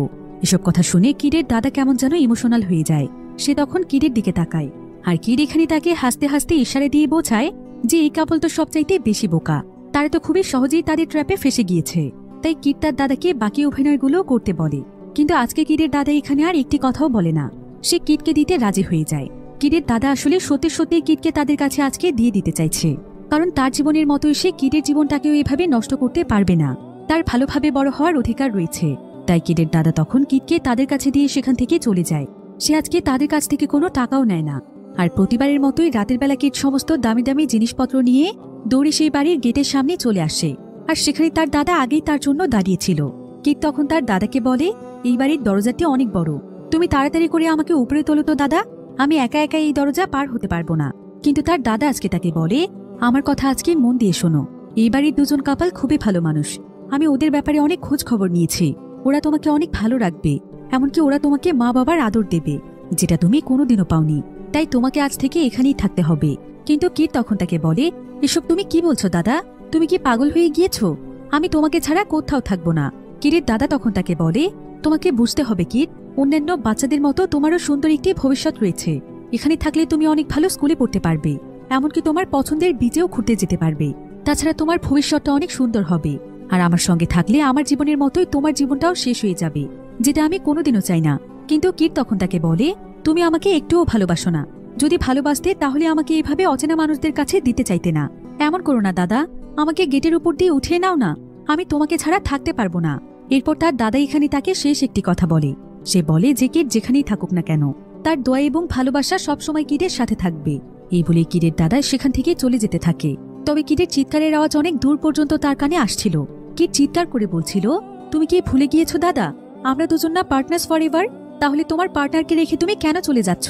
এসব কথা শুনে কিডের দাদা কেমন যেন ইমোশনাল হয়ে যায়। সে তখন কিডের দিকে তাকায়, আর কিড এখানে তাকে হাসতে হাসতে ইশারা দিয়ে বোঝায় যে এই কাপল তো সবচাইতে বেশি বোকা, তারা তো খুবই সহজেই তাদের ট্র্যাপে ফেসে গিয়েছে। তাই কিড তার দাদাকে বাকি অভিনয়গুলো করতে বলে। কিন্তু আজকে কিডের দাদা এখানে আর একটি কথাও বলে না। সে কিডকে দিতে রাজি হয়ে যায়। কিডের দাদা আসলে সত্যি সত্যি কিডকে তাদের কাছে আজকে দিয়ে দিতে চাইছে, কারণ তার জীবনের মতোই সে কিডের জীবনটাকেও এভাবে নষ্ট করতে পারবে না। তার ভালোভাবে বড় হওয়ার অধিকার রয়েছে। তাই কিডের দাদা তখন কিডকে তাদের কাছে দিয়ে সেখান থেকে চলে যায়। সে আজকে তাদের কাছ থেকে কোনো টাকাও নেয় না। আর প্রতিবারের মতোই রাতের বেলা কিড সমস্ত দামি দামি জিনিসপত্র নিয়ে দৌড়ে সেই বাড়ির গেটের সামনে চলে আসে। আর সেখানে তার দাদা আগেই তার জন্য দাঁড়িয়েছিল। কিড তখন তার দাদাকে বলে, এই বাড়ির দরজাটি অনেক বড়, তুমি তাড়াতাড়ি করে আমাকে উপরে তোলো তো দাদা, আমি একা একা এই দরজা পার হতে পারবো না। কিন্তু তার দাদা আজকে তাকে বলে, আমার কথা আজকে মন দিয়ে শোনো, এই বাড়ির দুজন কাপাল খুবই ভালো মানুষ। আমি ওদের ব্যাপারে অনেক খোঁজ খবর নিয়েছি। ওরা তোমাকে অনেক ভালো রাখবে, এমনকি ওরা তোমাকে মা বাবার আদর দেবে, যেটা তুমি কোনোদিনও পাওনি। তাই তোমাকে আজ থেকে এখানেই থাকতে হবে। কিন্তু কিড তখন তাকে বলে, এসব তুমি কি বলছো দাদা, তুমি কি পাগল হয়ে গিয়েছো? আমি তোমাকে ছাড়া কোথাও থাকবো না। কিডের দাদা তখন তাকে বলে, তোমাকে বুঝতে হবে কিড, অন্যান্য বাচ্চাদের মতো তোমারও সুন্দর একটি ভবিষ্যৎ রয়েছে। এখানে থাকলে তুমি অনেক ভালো স্কুলে পড়তে পারবে, এমনকি তোমার পছন্দের বিচেও ঘুরতে যেতে পারবে। তাছাড়া তোমার ভবিষ্যৎটা অনেক সুন্দর হবে। আর আমার সঙ্গে থাকলে আমার জীবনের মতোই তোমার জীবনটাও শেষ হয়ে যাবে, যেটা আমি কোনোদিনও চাই না। কিন্তু কিট তখন তাকে বলে, তুমি আমাকে একটুও ভালোবাসো না। যদি ভালোবাসতে তাহলে আমাকে এইভাবে অচেনা মানুষদের কাছে দিতে চাইতে না। এমন করো না দাদা, আমাকে গেটের উপর দিয়ে উঠিয়ে নাও না, আমি তোমাকে ছাড়া থাকতে পারবো না। এরপর তার দাদা এখানে তাকে শেষ একটি কথা বলে। সে বলে যে কিট যেখানেই থাকুক না কেন, তার দোয়া এবং ভালোবাসা সবসময় কিটের সাথে থাকবে। এই বলে কিটের দাদা সেখান থেকে চলে যেতে থাকে। তবে কিটের চিৎকারের আওয়াজ অনেক দূর পর্যন্ত তার কানে আসছিল। কিট চিৎকার করে বলছিল, তুমি কি ভুলে গিয়েছো দাদা, আমরা দুজন না পার্টনার্স ফর এভার? তাহলে তোমার পার্টনারকে রেখে তুমি কেন চলে যাচ্ছ?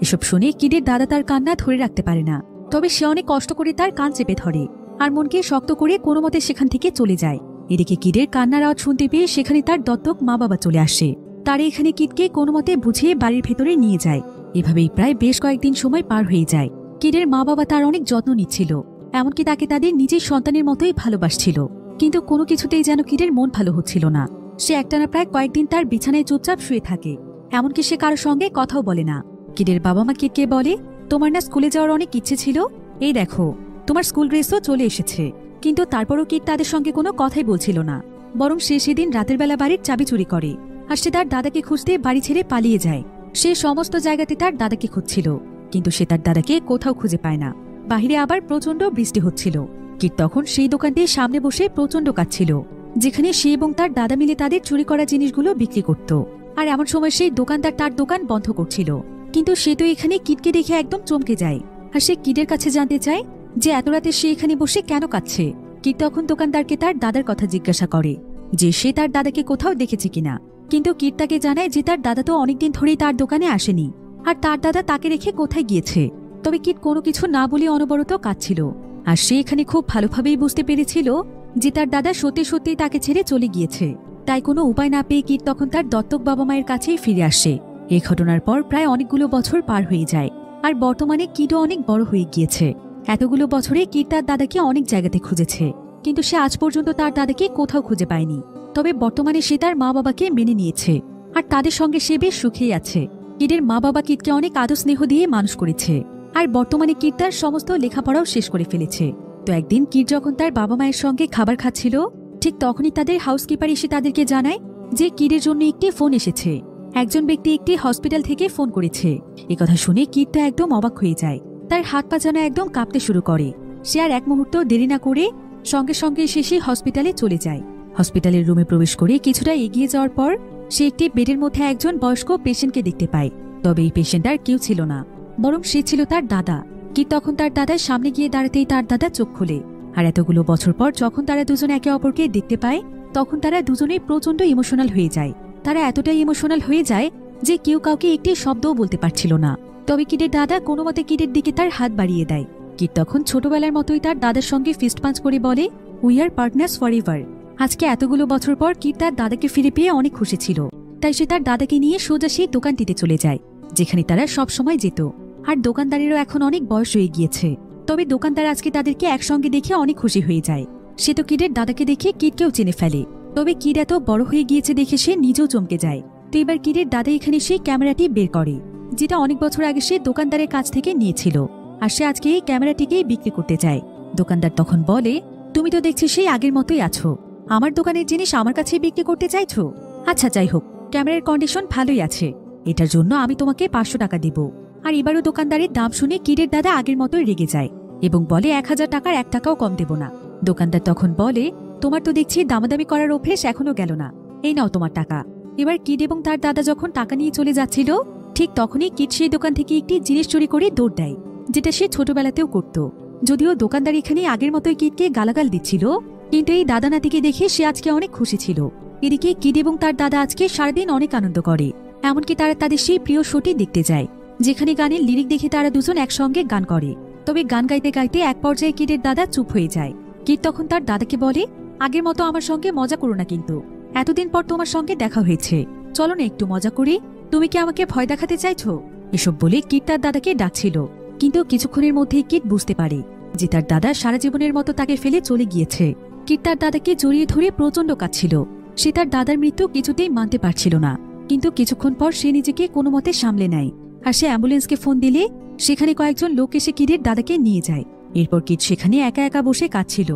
এসব শুনে কিটের দাদা তার কান্না ধরে রাখতে পারে না। তবে সে অনেক কষ্ট করে তার কান চেপে ধরে আর মনকে শক্ত করে কোনো মতে সেখান থেকে চলে যায়। এদিকে কিটের কান্নার আওয়াজ শুনতে পেয়ে সেখানে তার দত্তক মা বাবা চলে আসে। তারা এখানে কিটকে কোনো মতে বুঝিয়ে বাড়ির ভেতরে নিয়ে যায়। এভাবেই প্রায় বেশ কয়েকদিন সময় পার হয়ে যায়। কিটের মা বাবা তার অনেক যত্ন নিচ্ছিল, এমনকি তাকে তাদের নিজের সন্তানের মতোই ভালোবাসছিল। কিন্তু কোনো কিছুতেই যেন কিটের মন ভালো হচ্ছিল না। সে একটানা প্রায় কয়েকদিন তার বিছানায় চুপচাপ শুয়ে থাকে, এমনকি সে কারোর সঙ্গে কথাও বলে না। কিটের বাবা মা কিটকে বলে, তোমার না স্কুলে যাওয়ার অনেক ইচ্ছে ছিল, এই দেখো তোমার স্কুল ড্রেসও চলে এসেছে। কিন্তু তারপরও কিট তাদের সঙ্গে কোনো কথাই বলছিল না, বরং সে সেদিন রাতের বেলা বাড়ির চাবি চুরি করে আর সে তার দাদাকে খুঁজতে বাড়ি ছেড়ে পালিয়ে যায়। সে সমস্ত জায়গাতে তার দাদাকে খুঁজছিল, কিন্তু সে তার দাদাকে কোথাও খুঁজে পায় না। বাহিরে আবার প্রচন্ড বৃষ্টি হচ্ছিল। কিট তখন সেই দোকানটির সামনে বসে প্রচন্ড কাঁদছিল, যেখানে সে এবং তার দাদা মিলে তাদের চুরি করা জিনিসগুলো বিক্রি করত। আর এমন সময় সেই দোকানদার তার দোকান বন্ধ করছিল। কিন্তু সে তো এখানে কিটকে দেখে একদম চমকে যায় আর সে কিটের কাছে জানতে চায় যে এত রাতে সে এখানে বসে কেন কাঁদছে। কিট তখন দোকানদারকে তার দাদার কথা জিজ্ঞাসা করে যে সে তার দাদাকে কোথাও দেখেছে কিনা। কিন্তু কিট তাকে জানায় যে তার দাদা তো অনেকদিন ধরেই তার দোকানে আসেনি আর তার দাদা তাকে রেখে কোথায় গিয়েছে। তবে কিট কোনো কিছু না বলে অনবরত কাঁদছিল। আর সে এখানে খুব ভালোভাবেই বুঝতে পেরেছিল যে তার দাদা সত্যি সত্যি তাকে ছেড়ে চলে গিয়েছে। তাই কোনো উপায় না পেয়ে কিট তখন তার দত্তক বাবা মায়ের কাছেই ফিরে আসে। এই ঘটনার পর প্রায় অনেকগুলো বছর পার হয়ে যায় আর বর্তমানে কিটও অনেক বড় হয়ে গিয়েছে। এতগুলো বছরে কিট তার দাদাকে অনেক জায়গাতে খুঁজেছে, কিন্তু সে আজ পর্যন্ত তার দাদাকে কোথাও খুঁজে পায়নি। তবে বর্তমানে সে তার মা বাবাকে মেনে নিয়েছে আর তাদের সঙ্গে সে বেশ সুখেই আছে। কিটের মা বাবা কিটকে অনেক আদর স্নেহ দিয়ে মানুষ করেছে আর বর্তমানে কিট তার সমস্ত লেখাপড়াও শেষ করে ফেলেছে। তো একদিন কিট যখন তার বাবা মায়ের সঙ্গে খাবার খাচ্ছিল, ঠিক তখনই তাদের হাউসকিপার এসে তাদেরকে জানায় যে কিটের জন্য একটি ফোন এসেছে। একজন ব্যক্তি একটি হসপিটাল থেকে ফোন করেছে। একথা শুনে কিট তো একদম অবাক হয়ে যায়, তার হাত পা যেন একদম কাঁপতে শুরু করে। সে আর এক মুহূর্ত দেরি না করে সঙ্গে সঙ্গে সে হসপিটালে চলে যায়। হসপিটালের রুমে প্রবেশ করে কিছুটা এগিয়ে যাওয়ার পর সে একটি বেডের মধ্যে একজন বয়স্ক পেশেন্টকে দেখতে পায়। তবে এই পেশেন্ট আর কেউ ছিল না, বরং সে ছিল তার দাদা। কিট তখন তার দাদার সামনে গিয়ে দাঁড়াতেই তার দাদা চোখ খোলে। আর এতগুলো বছর পর যখন তারা দুজন একে অপরকে দেখতে পায়, তখন তারা দুজনেই প্রচন্ড ইমোশনাল হয়ে যায়। তারা এতটাই ইমোশনাল হয়ে যায় যে কেউ কাউকে একটি শব্দও বলতে পারছিল না। তবে কিটের দাদা কোনো মতে কিটের দিকে তার হাত বাড়িয়ে দেয়। কিট তখন ছোটবেলার মতোই তার দাদার সঙ্গে ফিস্ট পাঞ্চ করে বলে, we are partners for ever. আজকে এতগুলো বছর পর কিট তার দাদাকে ফিরে পেয়ে অনেক খুশি ছিল। তাই সে তার দাদাকে নিয়ে সোজা সেই দোকানটিতে চলে যায় যেখানে তারা সব সময় যেত। আর দোকানদারেরও এখন অনেক বয়স হয়ে গিয়েছে। তবে দোকানদার আজকে তাদেরকে একসঙ্গে দেখে অনেক খুশি হয়ে যায়। সে তো কিটের দাদাকে দেখে কিটকেও চিনে ফেলে। তবে কিট এত বড় হয়ে গিয়েছে দেখে সে নিজেও চমকে যায়। তো এবার কিটের দাদা এখানে সেই ক্যামেরাটি বের করে, যেটা অনেক বছর আগে সে দোকানদারের কাছ থেকে নিয়েছিল। আর সে আজকে এই ক্যামেরাটিকেই বিক্রি করতে চায়। দোকানদার তখন বলে, তুমি তো দেখছি সেই আগের মতোই আছো, আমার দোকানের জিনিস আমার কাছেই বিক্রি করতে চাইছো? আচ্ছা যাই হোক, ক্যামেরার কন্ডিশন ভালোই আছে, এটার জন্য আমি তোমাকে 500 টাকা দিব। আর এবারও দোকানদারের দাম শুনে কিটের দাদা আগের মতোই রেগে যায় এবং বলে 1000 টাকার 1 টাকাও কম দেব না। দোকানদার তখন বলে, তোমার তো দেখছি দামাদামি করার অভ্যেস এখনো গেল না, এই নাও তোমার টাকা। এবার কিট এবং তার দাদা যখন টাকা নিয়ে চলে যাচ্ছিল, ঠিক তখনই কিট সেই দোকান থেকে একটি জিনিস চুরি করে দৌড় দেয়, যেটা সে ছোটবেলাতেও করত। যদিও দোকানদার এখানে আগের মতোই কিটকে গালাগাল দিচ্ছিল, কিন্তু এই দাদা নাতিকে দেখে সে আজকে অনেক খুশি ছিল। এদিকে কিট এবং তার দাদা আজকে সারাদিন অনেক আনন্দ করে, এমনকি তারা তাদের সেই প্রিয় শোটি দেখতে যায়, যেখানে গানের লিরিক দেখে তারা দুজন একসঙ্গে গান করে। তবে গান গাইতে গাইতে এক পর্যায়ে কিটের দাদা চুপ হয়ে যায়। কিট তখন তার দাদাকে বলে, আগের মতো আমার সঙ্গে মজা করো না, কিন্তু এতদিন পর তোমার সঙ্গে দেখা হয়েছে, চলো না একটু মজা করি, তুমি কি আমাকে ভয় দেখাতে চাইছো? এসব বলে কিট তার দাদাকে ডাকছিল। কিন্তু কিছুক্ষণের মধ্যেই কিট বুঝতে পারে যে তার দাদা সারা জীবনের মতো তাকে ফেলে চলে গিয়েছে। কিট তার দাদাকে জড়িয়ে ধরে প্রচন্ড কাঁদছিল। সে তার দাদার মৃত্যু কিছুতেই মানতে পারছিল না, কিন্তু কিছুক্ষণ পর সে নিজেকে কোনো মতে সামলে নেয় আর সে অ্যাম্বুলেন্সকে ফোন দিলে সেখানে কয়েকজন লোক এসে কিডের দাদাকে নিয়ে যায়। এরপর কিড সেখানে একা একা বসে কাঁদছিল।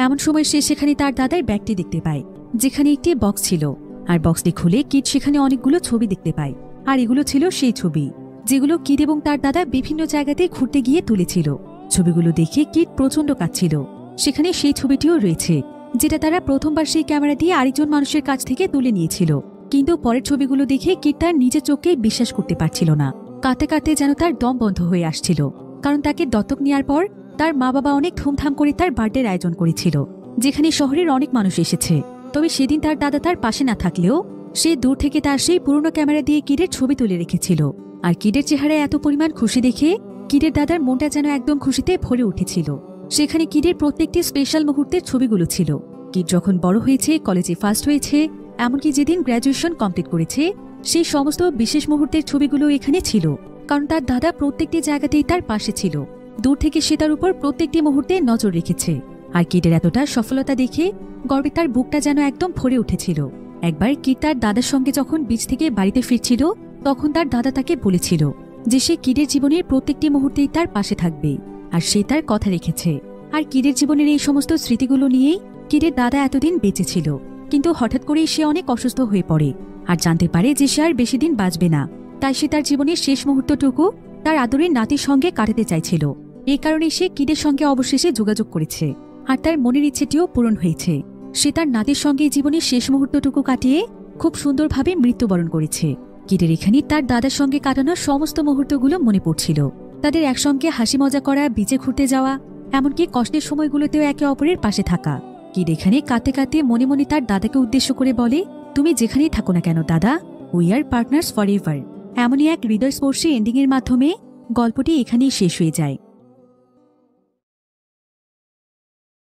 এমন সময় সে সেখানে তার দাদার ব্যাগটি দেখতে পায়, যেখানে একটি বক্স ছিল। আর বক্সটি খুলে কিড সেখানে অনেকগুলো ছবি দেখতে পায়। আর এগুলো ছিল সেই ছবি যেগুলো কিড এবং তার দাদা বিভিন্ন জায়গাতে ঘুরতে গিয়ে তুলেছিল। ছবিগুলো দেখে কিড প্রচন্ড কাঁদছিল। সেখানে সেই ছবিটিও রয়েছে যেটা তারা প্রথমবার সেই ক্যামেরা দিয়ে আরেকজন মানুষের কাছ থেকে তুলে নিয়েছিল। কিন্তু পরের ছবিগুলো দেখে কিড তার নিজের চোখকে বিশ্বাস করতে পারছিল না। কাঁদতে কাঁদতে যেন তার দম বন্ধ হয়ে আসছিল, কারণ তাকে দত্তক নেওয়ার পর তার মা বাবা অনেক ধুমধাম করে তার বার্থডের আয়োজন করেছিল, যেখানে শহরের অনেক মানুষ এসেছে। তবে সেদিন তার দাদা তার পাশে না থাকলেও সে দূর থেকে তার সেই পুরনো ক্যামেরা দিয়ে কিডের ছবি তুলে রেখেছিল। আর কিডের চেহারায় এত পরিমাণ খুশি দেখে কিডের দাদার মনটা যেন একদম খুশিতে ভরে উঠেছিল। সেখানে কিডের প্রত্যেকটি স্পেশাল মুহূর্তের ছবিগুলো ছিল। কিড যখন বড় হয়েছে, কলেজে ফার্স্ট হয়েছে, এমনকি যেদিন গ্র্যাজুয়েশন কমপ্লিট করেছে, সেই সমস্ত বিশেষ মুহূর্তের ছবিগুলো এখানে ছিল। কারণ তার দাদা প্রত্যেকটি জায়গাতেই তার পাশে ছিল। দূর থেকে সে তার উপর প্রত্যেকটি মুহূর্তে নজর রেখেছে। আর কিডের এতটা সফলতা দেখে গর্বে তার বুকটা যেন একদম ভরে উঠেছিল। একবার কিড তার দাদার সঙ্গে যখন বিচ থেকে বাড়িতে ফিরছিল, তখন তার দাদা তাকে বলেছিল যে সে কিডের জীবনের প্রত্যেকটি মুহূর্তেই তার পাশে থাকবে, আর সে তার কথা রেখেছে। আর কিডের জীবনের এই সমস্ত স্মৃতিগুলো নিয়েই কিডের দাদা এতদিন বেঁচে ছিল। কিন্তু হঠাৎ করেই সে অনেক অসুস্থ হয়ে পড়ে আর জানতে পারে যে সে আর বেশি দিন বাঁচবে না। তাই সে তার জীবনের শেষ মুহূর্তটুকু তার আদরের নাতির সঙ্গে কাটাতে চাইছিল। এই কারণে সে কিডের সঙ্গে অবশেষে যোগাযোগ করেছে, আর তার মনের ইচ্ছেটিও পূরণ হয়েছে। সে তার নাতির সঙ্গে জীবনের শেষ মুহূর্তটুকু কাটিয়ে খুব সুন্দরভাবে মৃত্যুবরণ করেছে। কিডের এখানে তার দাদার সঙ্গে কাটানোর সমস্ত মুহূর্তগুলো মনে পড়ছিল। তাদের একসঙ্গে হাসি মজা করা, বিচে ঘুরতে যাওয়া, এমনকি কষ্টের সময়গুলোতেও একে অপরের পাশে থাকা। কিড এখানে কাঁদতে কাঁদতে মনে মনে তার দাদাকে উদ্দেশ্য করে বলে, তুমি যেখানেই থাকো না কেন দাদা, we are partners for ever. এমনই এক হৃদয়স্পর্শী এন্ডিং এর মাধ্যমে গল্পটি এখানেই শেষ হয়ে যায়।